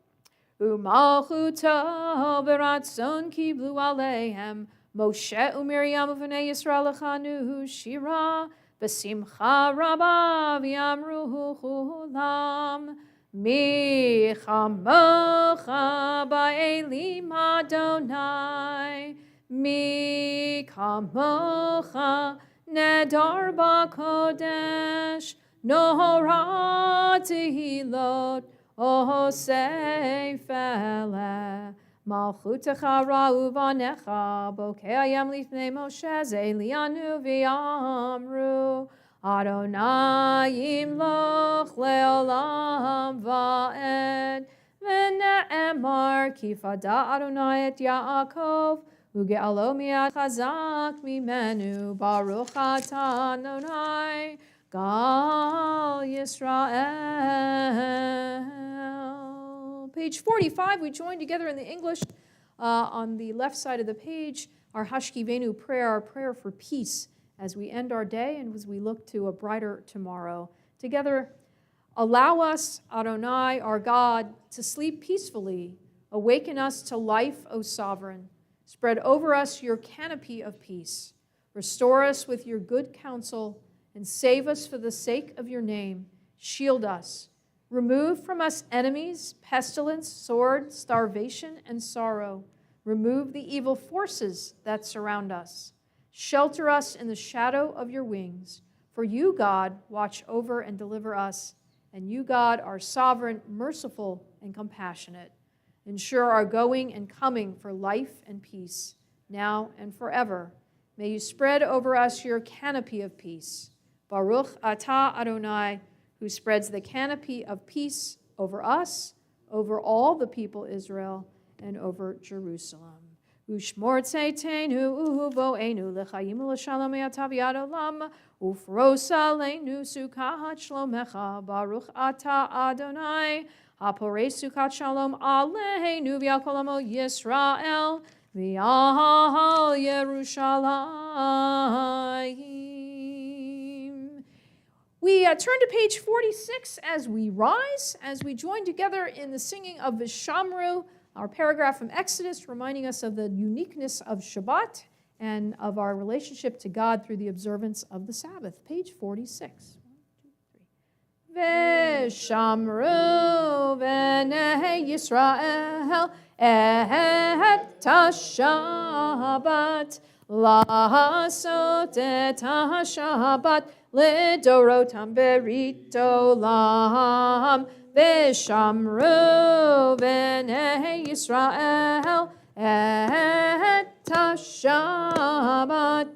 [SPEAKER 6] Umalchuto beratzon kiblu aleihem Moshe u'Miriam u'vnei Yisrael lechanu shira b'simcha rabba v'yamru chulam mi chamocha ba'elim Adonai mi kamocha nedar b'kodesh nohora tehilot osefele Malchutecha ra'uvanecha bokei ayam lifnei Moshe ze'lianu v'yamru Adonai yimloch le'olam va'ed v'ne'emar ki fada Adonai et Yaakov uge'alo mi'ad chazak mimenu baruch atah Adonai Gal Yisrael. Page 45, we join together in the English on the left side of the page, our Hashkivenu prayer, our prayer for peace as we end our day and as we look to a brighter tomorrow. Together, allow us, Adonai, our God, to sleep peacefully. Awaken us to life, O Sovereign. Spread over us your canopy of peace. Restore us with your good counsel and save us for the sake of your name. Shield us. Remove from us enemies, pestilence, sword, starvation, and sorrow. Remove the evil forces that surround us. Shelter us in the shadow of your wings. For you, God, watch over and deliver us. And you, God, are sovereign, merciful, and compassionate. Ensure our going and coming for life and peace, now and forever. May you spread over us your canopy of peace. Baruch atah Adonai, who spreads the canopy of peace over us, over all the people Israel, and over Jerusalem. Ushmor tzeitenu uvoenu lechayim u'l'shalom yatav yad olam ufros aleinu sukat shlomecha baruch ata Adonai haporei sukat shalom aleinu v'al kol amo Yisrael v'al Yerushalayim. We turn to page 46 as we rise, as we join together in the singing of Vishamru, our paragraph from Exodus, reminding us of the uniqueness of Shabbat and of our relationship to God through the observance of the Sabbath. Page 46. 1, 2, 3. Veshamru b'nei Yisrael et ha-Shabbat la'asot et ha-Shabbat lidorotam berit olam. Veshamru b'nei Yisrael et ha-Shabbat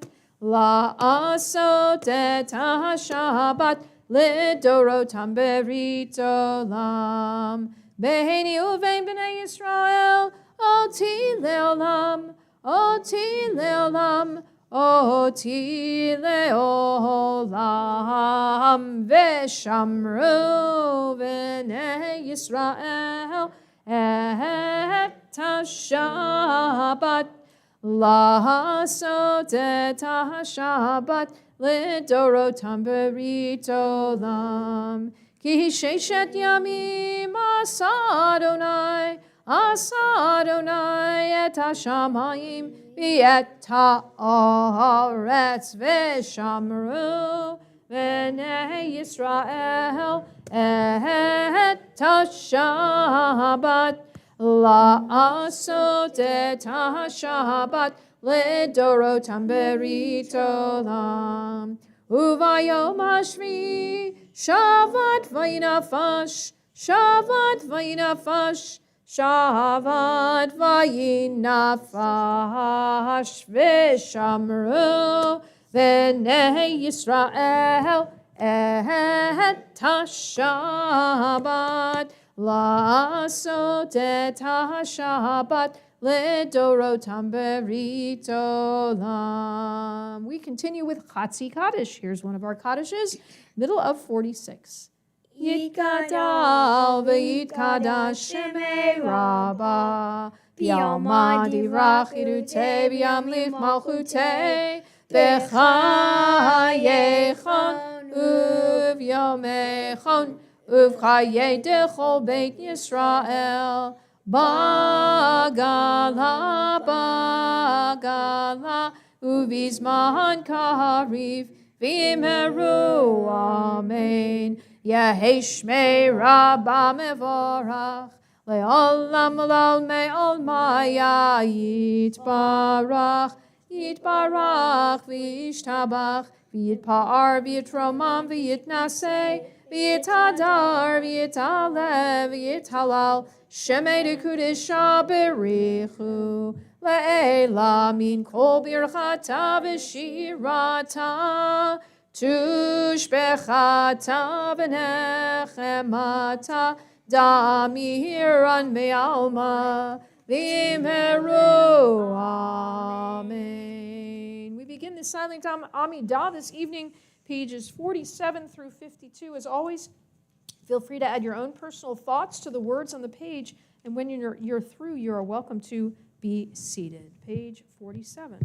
[SPEAKER 6] la'asot et ha-Shabbat lidorotam berit olam. Beheni uvein b'nei Yisrael oti leolam, oti leolam, oti leolam. Veshamru b'nei Yisrael et ha-Shabbat la'asot et ha-Shabbat lidorotam berit olam. Ki sheshet yamim asa Adonai et hashamayim v'et ha'aretz veshamru b'nei Yisrael et ha-Shabbat la'asot et ha-Shabbat lidorotam berit olam. Uvayom hashvi Shabbat vayinafash, Shabbat vayinafash, Shabbat vayinafash. Veshamru b'nei Yisrael et ha-Shabbat la'asot et ha-Shabbat lidorotam berit olam. We continue with Chatzi Kaddish. Here's one of our Kaddishes, middle of 46. Yitgadal v'yitkadash shemei Rabbah v'yalma divrach irutei v'yamliv malchutei v'chayechon uv'yomechon uv'chayei dechol beit Yisrael Bagala, bagala, uvizman kariv, v'imheru, amen. Yeheshmei rabba mevorach, le'olam l'al me'olmaya, yitbarach, yitbarach, v'yishtabach, v'yitpa'ar, v'yitromam, v'yitnaseh, v'yitadar, v'yitalev, v'yithalal, Shemei de Kudesha berichu le'ela min kol birchata v'shirata tushbechata v'nechemata damiran me'alma v'imheru. Amen. We begin the silent Amidah this evening, pages 47 through 52. As always, feel free to add your own personal thoughts to the words on the page, and when you're through, you are welcome to be seated. Page 47.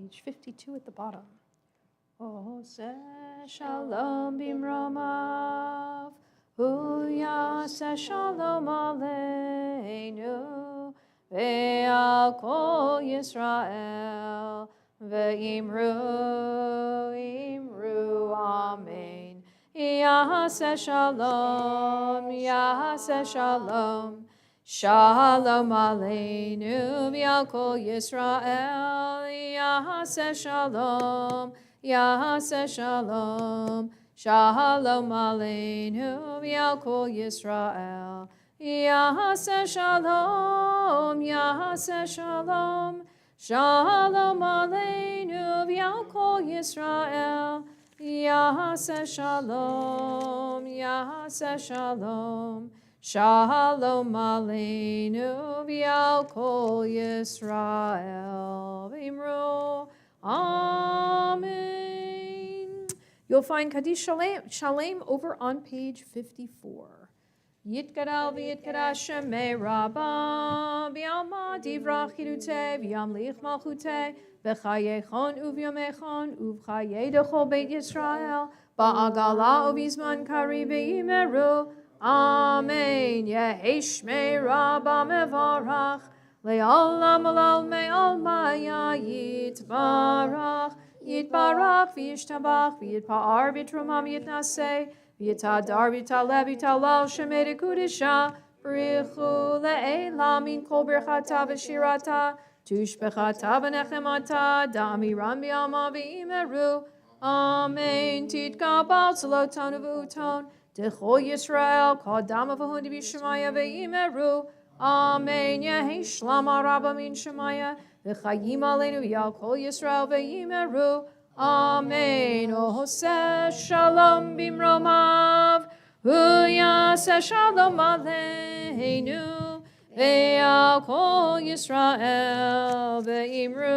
[SPEAKER 6] page 52 at the bottom. Ose shalom bimromav, hu yaseh shalom aleinu, ve'al kol Yisrael, ve'imru amen. Yaseh shalom, yaseh shalom, shalom aleinu, ve'al kol Yisrael, yaseh shalom, yaseh shalom, shalom aleinu, ve'al kol Yisrael, yaseh shalom, yaseh shalom, shalom aleinu, ve'al kol Yisrael, yaseh shalom, yaseh shalom, shalom aleinu, ve'al kol Yisrael, v'imru amen. You'll find Kaddish Shalem over on page 54. Yitgadal v'yitgadash shemei Rabba, v'yalma divrach chidutei, v'yamlich malchutei, v'chayechon uvyomechon, uv'chayei dechol beit Yisrael, ba'agala uvizman kari v'imeru, amen. Yehi shmei Rabba mevarach, le'olam olol me'olmaya yitbarach, yitbarach v'yishtabach, v'yitpa'ar v'yitrumam yitnaseh, V'yitadar v'yitaleh v'yitalal shemei dekudisha, b'richu le'elam min kol birchata v'shirata, tushbechata v'nechemata, da'amiram b'yalma v'imeru, amen. Titgabal tzaloton v'uton, D'chol Yisrael, kodam v'hun v'shemaya v'imeru, amen. Yehi shlama rabba min shemaya, v'chayim aleinu v'yal kol Yisrael v'imeru, amen. Ose shalom bimromav, hu yaseh shalom aleinu, ve'al kol Yisrael, ve'imru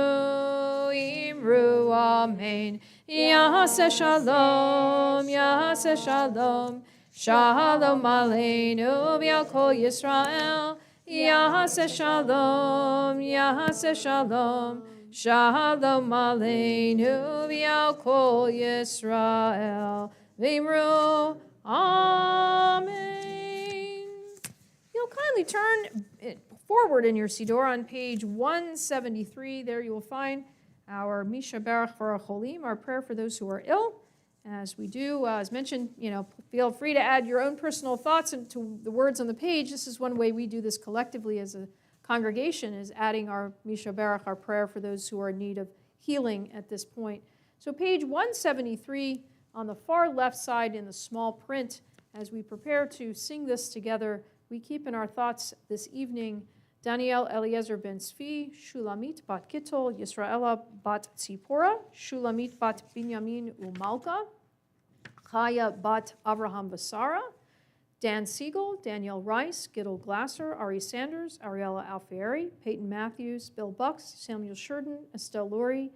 [SPEAKER 6] amen. Yaseh shalom, yaseh shalom, shalom aleinu, ve'al kol Yisrael, yaseh shalom, yaseh shalom, shalom aleinu, v'yal kol Yisrael, v'imru amen. You'll kindly turn forward in your Siddur on page 173. There you will find our Misha Barach for our Cholim, our prayer for those who are ill. As we do, as mentioned, feel free to add your own personal thoughts into the words on the page. This is one way we do this collectively as a congregation, is adding our Misha Barach, our prayer for those who are in need of healing at this point. So page 173 on the far left side in the small print, as we prepare to sing this together, we keep in our thoughts this evening Daniel Eliezer ben Tzvi, Shulamit bat Gittel, Yisraela bat Tzipora, Shulamit bat Binyamin uMalka, Chaya bat Avraham Basara, Dan Siegel, Danielle Rice, Gittel Glasser, Ari Sanders, Ariella Alfieri, Peyton Matthews, Bill Bucks, Samuel Shurden, Estelle Lurie,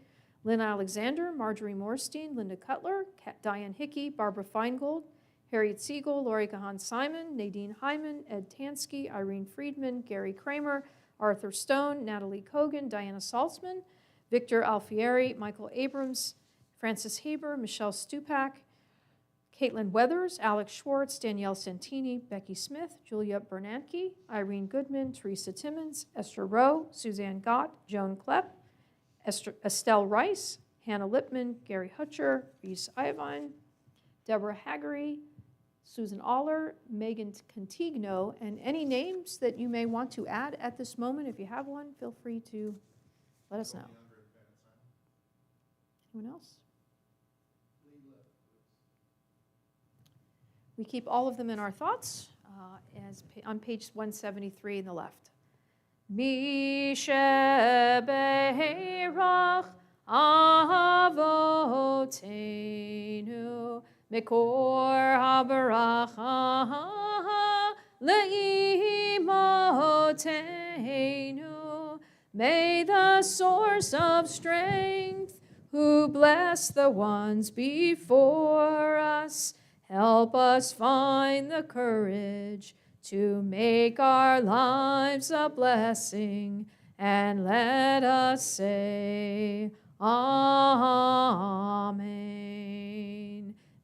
[SPEAKER 6] Lynn Alexander, Marjorie Morstein, Linda Cutler, Diane Hickey, Barbara Feingold, Harriet Siegel, Lori Kahan Simon, Nadine Hyman, Ed Tansky, Irene Friedman, Gary Kramer, Arthur Stone, Natalie Kogan, Diana Saltzman, Victor Alfieri, Michael Abrams, Francis Haber, Michelle Stupak, Caitlin Weathers, Alex Schwartz, Danielle Santini, Becky Smith, Julia Bernanke, Irene Goodman, Teresa Timmons, Esther Rowe, Suzanne Gott, Joan Klepp, Estelle Rice, Hannah Lipman, Gary Hutcher, Reese Ivine, Deborah Haggery, Susan Aller, Megan Contigno, and any names that you may want to add at this moment. If you have one, feel free to let us know. Anyone else? We keep all of them in our thoughts as on page 173 in the left. Mishe be'erach avotenu Mekor habaracha le'imotenu. May the source of strength, who bless the ones before us, help us find the courage to make our lives a blessing, and let us say, Amen.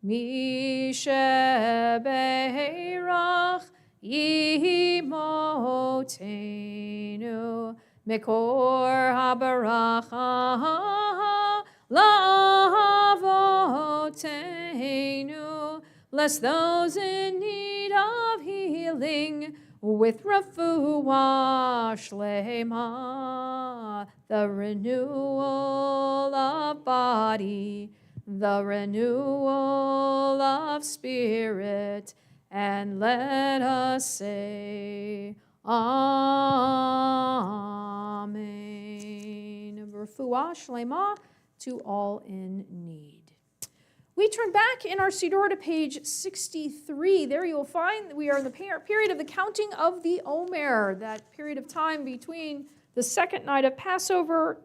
[SPEAKER 6] Mishebeirach Imotenu Mekor habaracha la'avotenu. Bless those in need of healing with refuah shlema, the renewal of body, the renewal of spirit, and let us say, Amen. Refuah shlema to all in need. We turn back in our Siddur to page 63. There you'll find we are in the period of the counting of the Omer, that period of time between the second night of Passover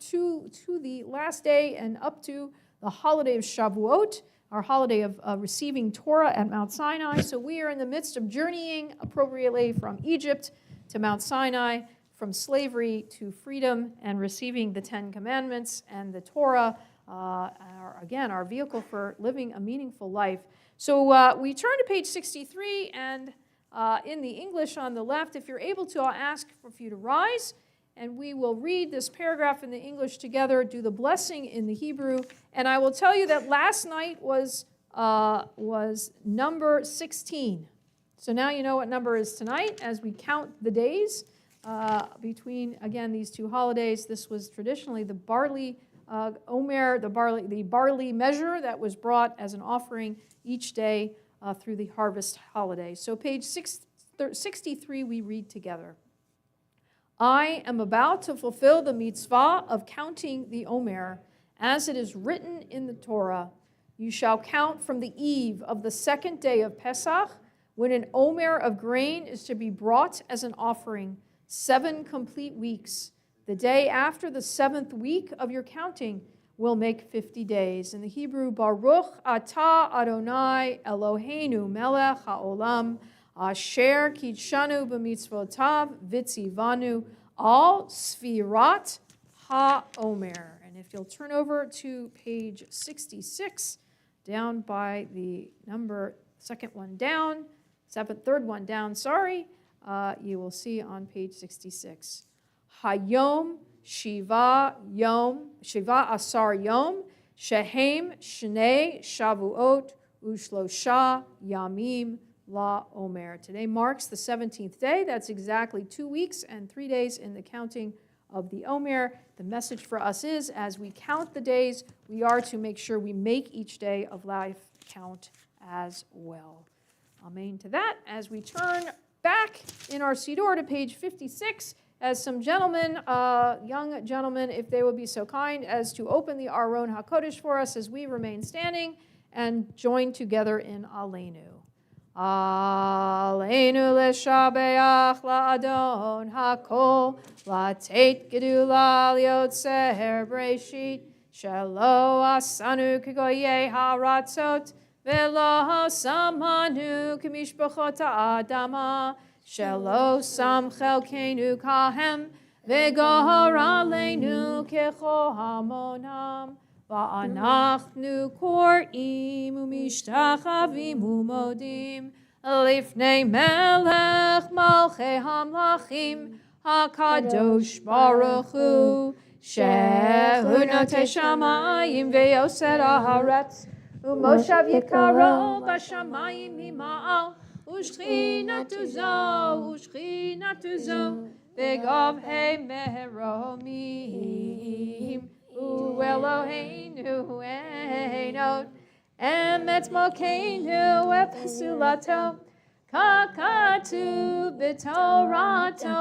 [SPEAKER 6] to the last day and up to the holiday of Shavuot, our holiday of receiving Torah at Mount Sinai. So we are in the midst of journeying appropriately from Egypt to Mount Sinai, from slavery to freedom, and receiving the Ten Commandments and the Torah, our vehicle for living a meaningful life. So we turn to page 63, and in the English on the left, if you're able to, I'll ask for you to rise, and we will read this paragraph in the English together, do the blessing in the Hebrew. And I will tell you that last night was number 16. So now you know what number is tonight as we count the days between, again, these two holidays. This was traditionally the barley Omer, the barley measure that was brought as an offering each day through the harvest holiday. So page 63 we read together. I am about to fulfill the mitzvah of counting the Omer, as it is written in the Torah. You shall count from the eve of the second day of Pesach, when an Omer of grain is to be brought as an offering, 7 complete weeks. The day after the 7th week of your counting will make 50 days. In the Hebrew, Baruch atah Adonai Eloheinu melech haolam, asher kitshanu b'mitzvotav vitzivanu al sfirat ha'omer. And if you'll turn over to page 66, down by the third one down, you will see on page 66. Hayom Shiva Asar Yom Shehem Shnei Shavuot Ushlosha Yamim La Omer. Today marks the 17th day. That's exactly 2 weeks and 3 days in the counting of the Omer. The message for us is, as we count the days, we are to make sure we make each day of life count as well. Amen to that. As we turn back in our Siddur to page 56, as some gentlemen, young gentlemen, if they would be so kind as to open the Aron HaKodesh for us as we remain standing and join together in Aleinu. Aleinu leshabeach la'adon hakol, la'tet gedula liotzer breshit, shelo asanu kegoye haratzot, velo samanu kemishpachot ha'adama, shelo sam chelkenu kahem, v'gohor aleinu kecho hamonam, va'anachnu kor'im u'mishtachavim u'modim, lifnei melech malchei hamlachim, hakadosh baruch hu, shehu notei shamayim ve'yoser haaretz, u'moshav yikaro b'shamayim mima'al, Ushchinatu zo, begov he meheromim, Eloheinu einot, emet mokeinu epesulato, kakatu b'torato,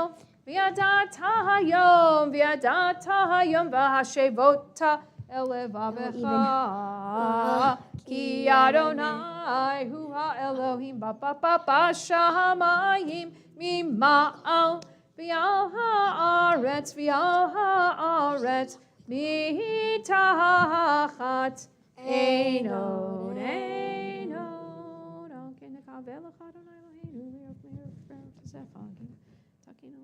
[SPEAKER 6] v'yadata hayom v'hashevota elevavecha, ki Adonai hu ha'Elohim b'shamayim mima'al, v'al ha'aretz mitachat einot. Okay, nekavelach Adonai Eloheinu v'yofmeir takinu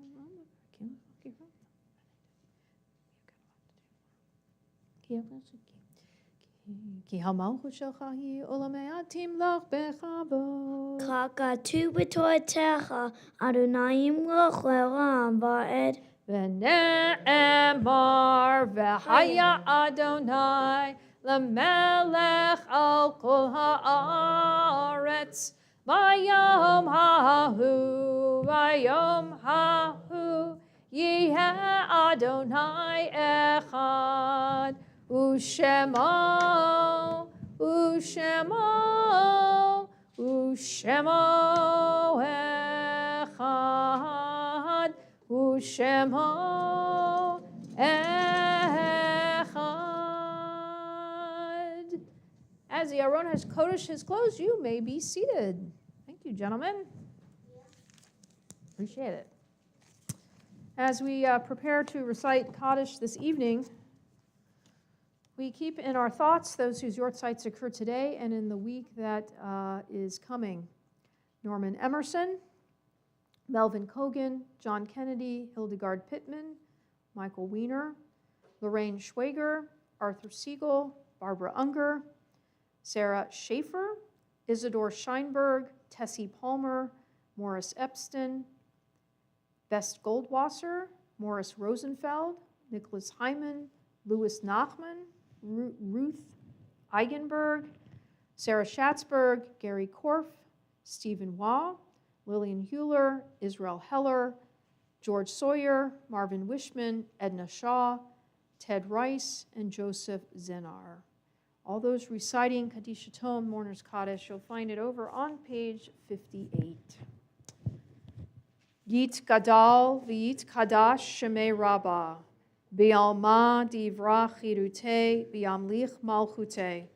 [SPEAKER 6] כי המלכות שלך היא עולמי עתים לך בכבוד.
[SPEAKER 2] ככתוב בתורתך, אדוני ימלוך לעולם ועד.
[SPEAKER 6] ונאמר והיה אדוני למלך על כל הארץ ביום ההוא יהיה אדוני אחד ושמו אחד ושמו echad. As the Aron HaKodesh has closed, you may be seated. Thank you, gentlemen. Appreciate it. As we prepare to recite Kaddish this evening, we keep in our thoughts those whose yortzites occur today and in the week that is coming. Norman Emerson, Melvin Cogan, John Kennedy, Hildegard Pittman, Michael Weiner, Lorraine Schwager, Arthur Siegel, Barbara Unger, Sarah Schaefer, Isidore Scheinberg, Tessie Palmer, Morris Epstein, Best Goldwasser, Morris Rosenfeld, Nicholas Hyman, Louis Nachman, Ruth Eigenberg, Sarah Schatzberg, Gary Korf, Stephen Waugh, Lillian Hewler, Israel Heller, George Sawyer, Marvin Wishman, Edna Shaw, Ted Rice, and Joseph Zenar. All those reciting Kaddish Tome, Mourner's Kaddish, you'll find it over on page 58. Yit Gadal v'yit Kadash Shemei Rabbah, Bi'alma divra chirute, bi'amlich malchute,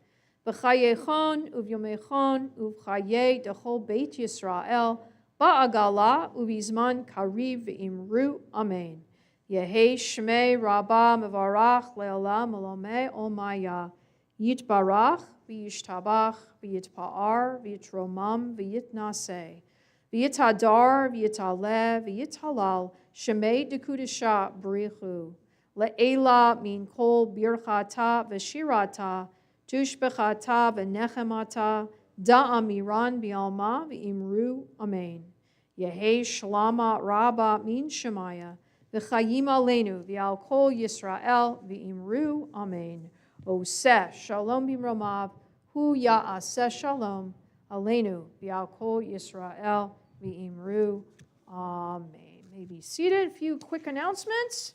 [SPEAKER 6] b'chayechon uvyomechon uvchaye dechol Beit Yisrael, ba'agala uvizman kariv v'imru amen. Yehi shmei rabbah mevarach le'olam olomei olmaya, yitbarach v'yishtabach v'yitpa'ar v'yitromam v'yitnaseh, v'yitadar v'yitaleh v'yithalal shemei dekudesha b'richu. Le'ela min kol birchata v'shirata, tushbechata v'nechemata, da'amiran bi'alma v'imru amen. Yehi shlama rabba min shemaya, v'chayim aleinu v'al kol Yisrael v'imru amen. Oseh shalom b'mromav, hu ya'aseh shalom aleinu v'al kol Yisrael v'imru amen. May be seated. A few quick announcements.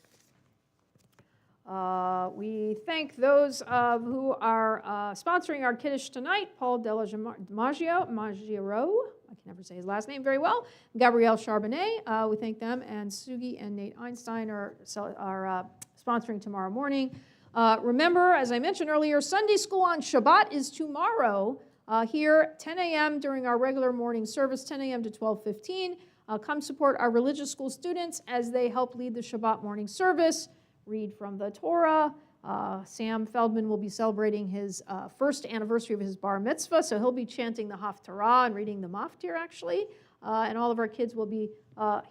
[SPEAKER 6] We thank those who are sponsoring our Kiddush tonight, Paul Maggio, I can never say his last name very well, Gabrielle Charbonnet, we thank them, and Sugi and Nate Einstein are sponsoring tomorrow morning. Remember, as I mentioned earlier, Sunday school on Shabbat is tomorrow here, 10 a.m. during our regular morning service, 10 a.m. to 12:15. Come support our religious school students as they help lead the Shabbat morning service. Read from the Torah. Sam Feldman will be celebrating his first anniversary of his bar mitzvah, so he'll be chanting the Haftarah and reading the Maftir, actually. And all of our kids will be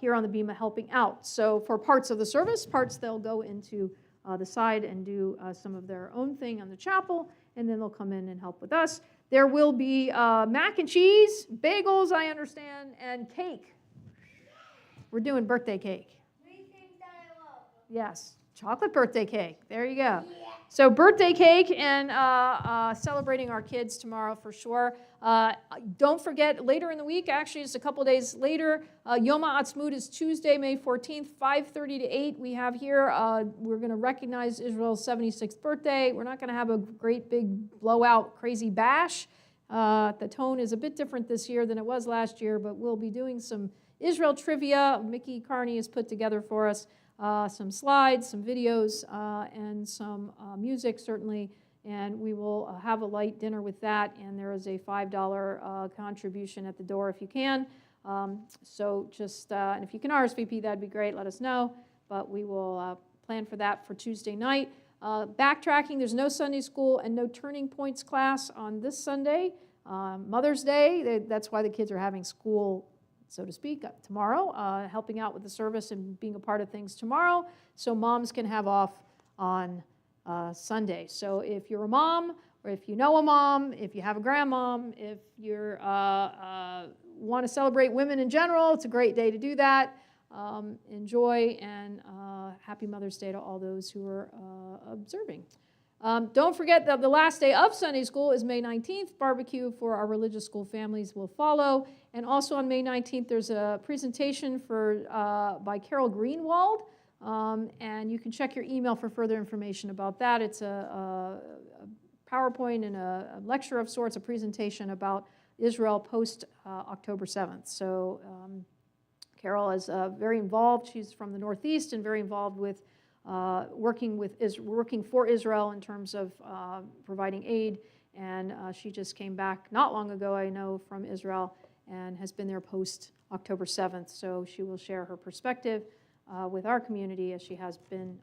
[SPEAKER 6] here on the Bima helping out. So for parts of the service, parts they'll go into the side and do some of their own thing on the chapel, and then they'll come in and help with us. There will be mac and cheese, bagels, I understand, and cake. We're doing birthday cake. Yes. Chocolate birthday cake. There you go. Yeah. So birthday cake and celebrating our kids tomorrow for sure. Don't forget, later in the week, actually just a couple days later, Yom HaAtzmaut is Tuesday, May 14th, 5:30 to 8. We have here, we're going to recognize Israel's 76th birthday. We're not going to have a great big blowout crazy bash. The tone is a bit different this year than it was last year, but we'll be doing some Israel trivia. Mickey Carney has put together for us some slides, some videos, and some music, certainly. And we will have a light dinner with that. And there is a $5 contribution at the door if you can. So just, and if you can RSVP, that'd be great. Let us know. But we will plan for that for Tuesday night. Backtracking, there's no Sunday school and no Turning Points class on this Sunday. Mother's Day, that's why the kids are having school, so to speak, tomorrow, helping out with the service and being a part of things tomorrow, so moms can have off on Sunday. So if you're a mom, or if you know a mom, if you have a grandmom, if you want to celebrate women in general, it's a great day to do that. Enjoy, and happy Mother's Day to all those who are observing. Don't forget that the last day of Sunday school is May 19th. Barbecue for our religious school families will follow. And also on May 19th, there's a presentation by Carol Greenwald. And you can check your email for further information about that. It's a PowerPoint and a lecture of sorts, a presentation about Israel post October 7th. So Carol is very involved. She's from the Northeast and very involved with working for Israel in terms of providing aid. And she just came back not long ago, I know, from Israel and has been there post October 7th. So she will share her perspective with our community, as she has been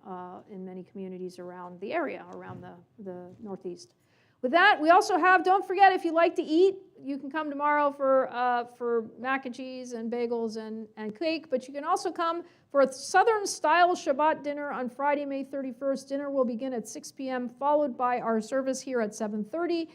[SPEAKER 6] in many communities around the area, around the Northeast. With that, we also have, don't forget, if you like to eat, you can come tomorrow for mac and cheese and bagels and cake, but you can also come for a Southern-style Shabbat dinner on Friday, May 31st. Dinner will begin at 6 p.m., followed by our service here at 7:30.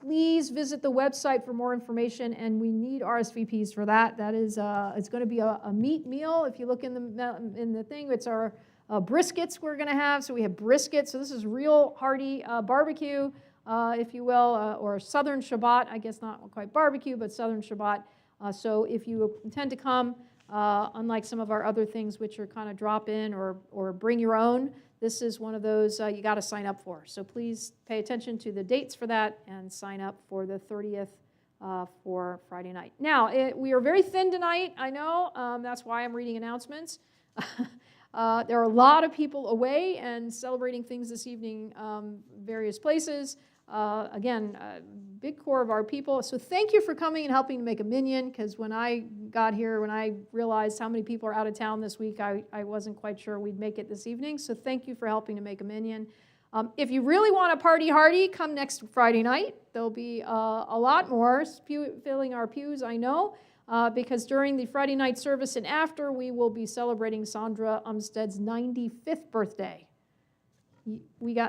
[SPEAKER 6] Please visit the website for more information, and we need RSVPs for that. That is, it's going to be a meat meal. If you look in the thing, it's our briskets we're going to have. So we have briskets. So this is real hearty barbecue, if you will, or Southern Shabbat. I guess not quite barbecue, but Southern Shabbat. So if you intend to come, unlike some of our other things, which are kind of drop in or bring your own, this is one of those you got to sign up for. So please pay attention to the dates for that and sign up for the 30th for Friday night. Now, we are very thin tonight, I know. That's why I'm reading announcements. There are a lot of people away and celebrating things this evening, various places. Again, big core of our people. So thank you for coming and helping to make a minyan, because when I got here, when I realized how many people are out of town this week, I wasn't quite sure we'd make it this evening. So thank you for helping to make a minyan. If you really want to party hardy, come next Friday night. There'll be a lot more filling our pews, I know, because during the Friday night service and after, we will be celebrating Sandra Umstead's 95th birthday.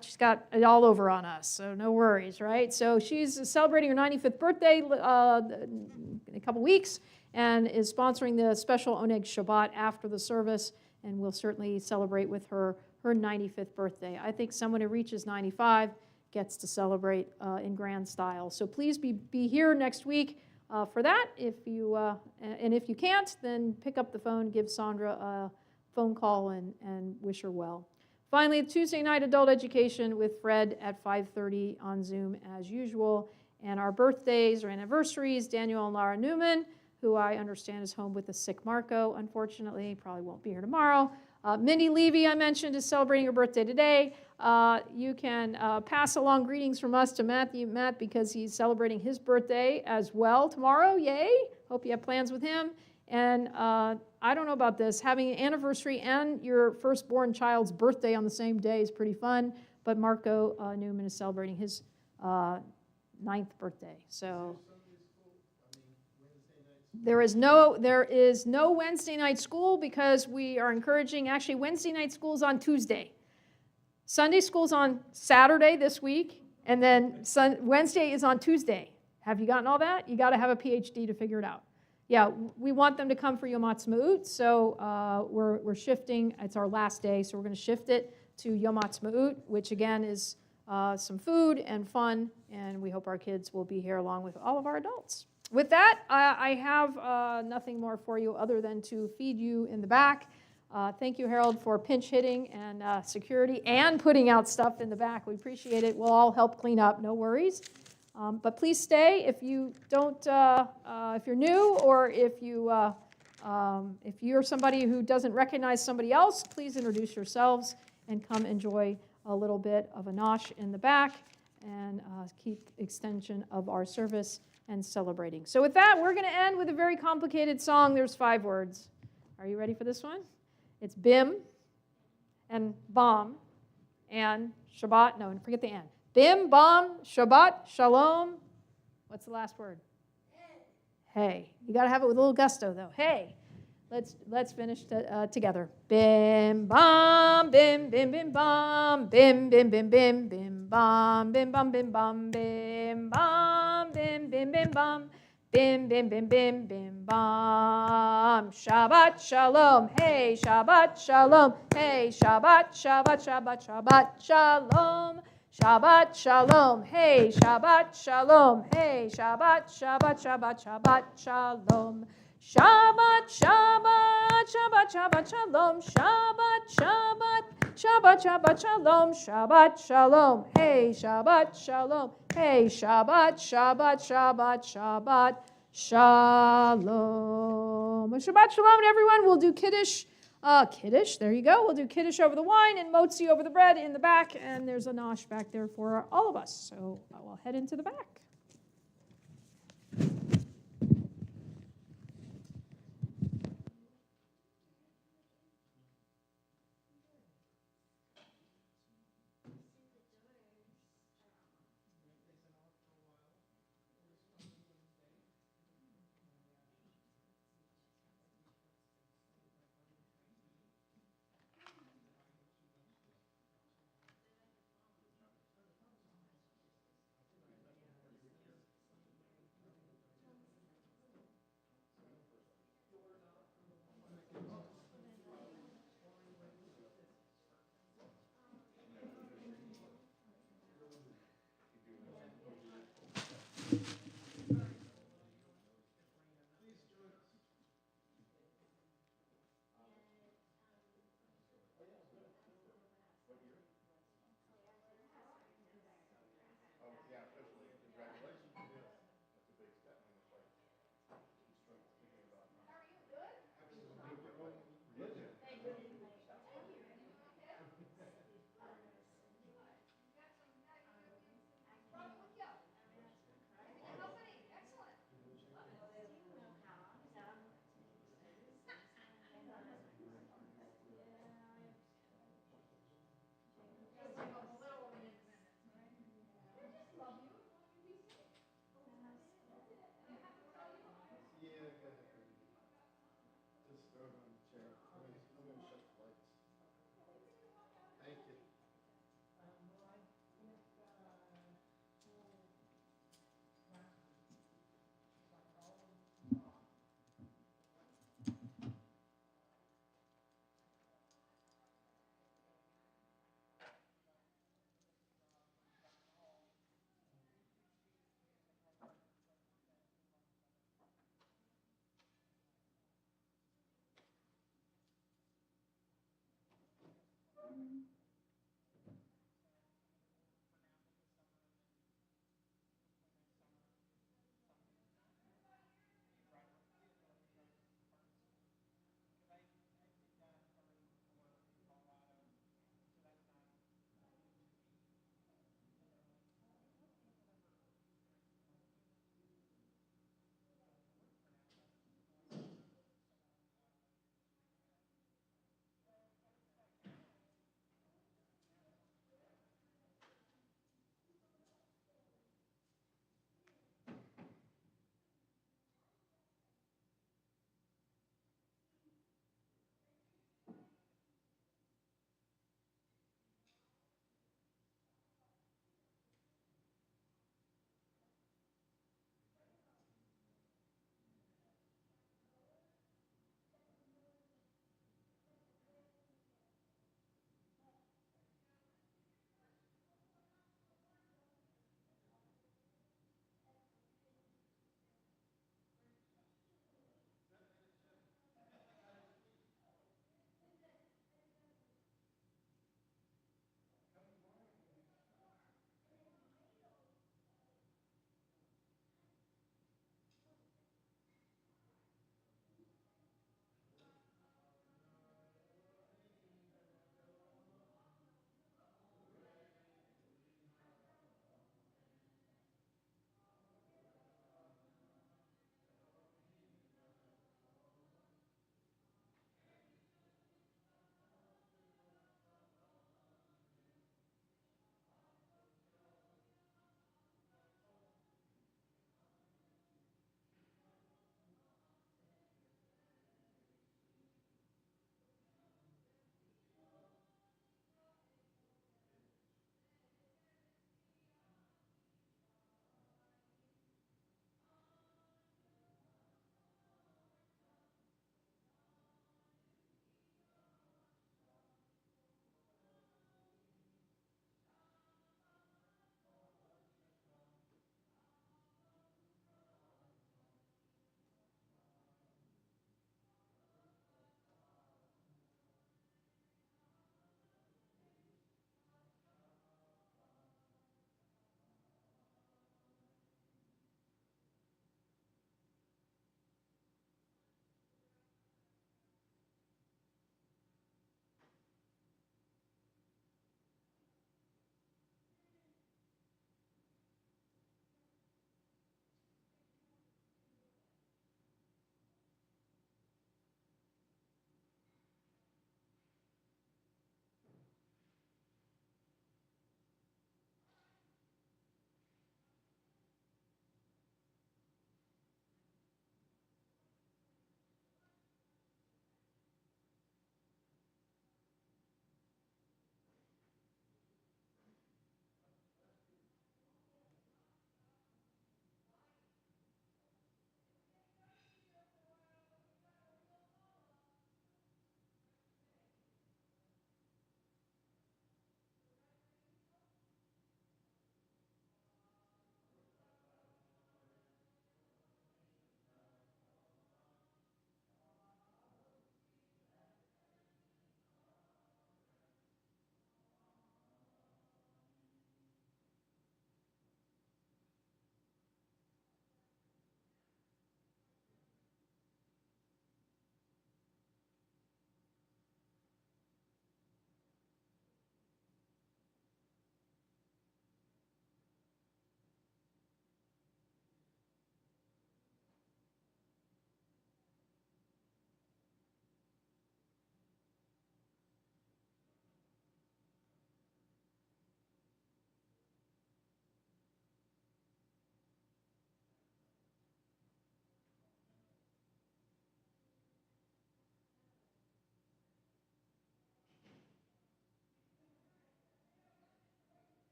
[SPEAKER 6] She's got it all over on us, so no worries, right? So she's celebrating her 95th birthday in a couple weeks and is sponsoring the special Oneg Shabbat after the service, and we'll certainly celebrate with her 95th birthday. I think someone who reaches 95 gets to celebrate in grand style. So please be here next week for that. If you can't, then pick up the phone, give Sandra a phone call, and wish her well. Finally, Tuesday night adult education with Fred at 5:30 on Zoom as usual. And our birthdays or anniversaries, Daniel and Laura Newman, who I understand is home with a sick Marco, unfortunately, probably won't be here tomorrow. Mindy Levy, I mentioned, is celebrating her birthday today. You can pass along greetings from us to Matt, because he's celebrating his birthday as well tomorrow. Yay! Hope you have plans with him. And I don't know about this. Having an anniversary and your firstborn child's birthday on the same day is pretty fun. But Marco Newman is celebrating his 9th birthday. So there is no Wednesday night school, because we are encouraging, actually Wednesday night school is on Tuesday. Sunday school's on Saturday this week, and then Wednesday is on Tuesday. Have you gotten all that? You got to have a PhD to figure it out. Yeah, we want them to come for Yom Ha'atzmaut, so we're shifting. It's our last day, so we're going to shift it to Yom Ha'atzmaut, which again is some food and fun, and we hope our kids will be here along with all of our adults. With that, I have nothing more for you other than to feed you in the back. Thank you, Harold, for pinch hitting and security and putting out stuff in the back. We appreciate it. We'll all help clean up, no worries. But please stay if you don't, if you're new, or if you're somebody who doesn't recognize somebody else, please introduce yourselves and come enjoy a little bit of a nosh in the back and keep extension of our service and celebrating. So with that, we're going to end with a very complicated song. There's 5 words. Are you ready for this one? It's Bim and Bom and Shabbat. No, forget the and. Bim, Bom, Shabbat, Shalom. What's the last word? Hey. You got to have it with a little gusto, though. Hey. Let's finish together. Bim bam bim bim bim bam bim bim bim bim bim bam bim bam bim bam bim bam bim bim bim bam bim bim bim bim bim bam. Shabbat shalom. Hey, Shabbat shalom. Hey, Shabbat Shabbat Shabbat Shabbat shalom. Shabbat shalom. Hey, Shabbat shalom. Hey, Shabbat Shabbat Shabbat Shabbat shalom. Shabbat, Shabbat, Shabbat, Shabbat, Shalom. Shabbat, Shabbat, Shabbat, Shabbat, Shalom. Shabbat, Shalom. Hey, Shabbat, Shalom. Hey, Shabbat, Shabbat, Shabbat, Shabbat, Shalom. Shabbat, Shalom, everyone. We'll do Kiddush. Kiddush, there you go. We'll do Kiddush over the wine and Motzi over the bread in the back. And there's a nosh back there for all of us. So we'll head into the back.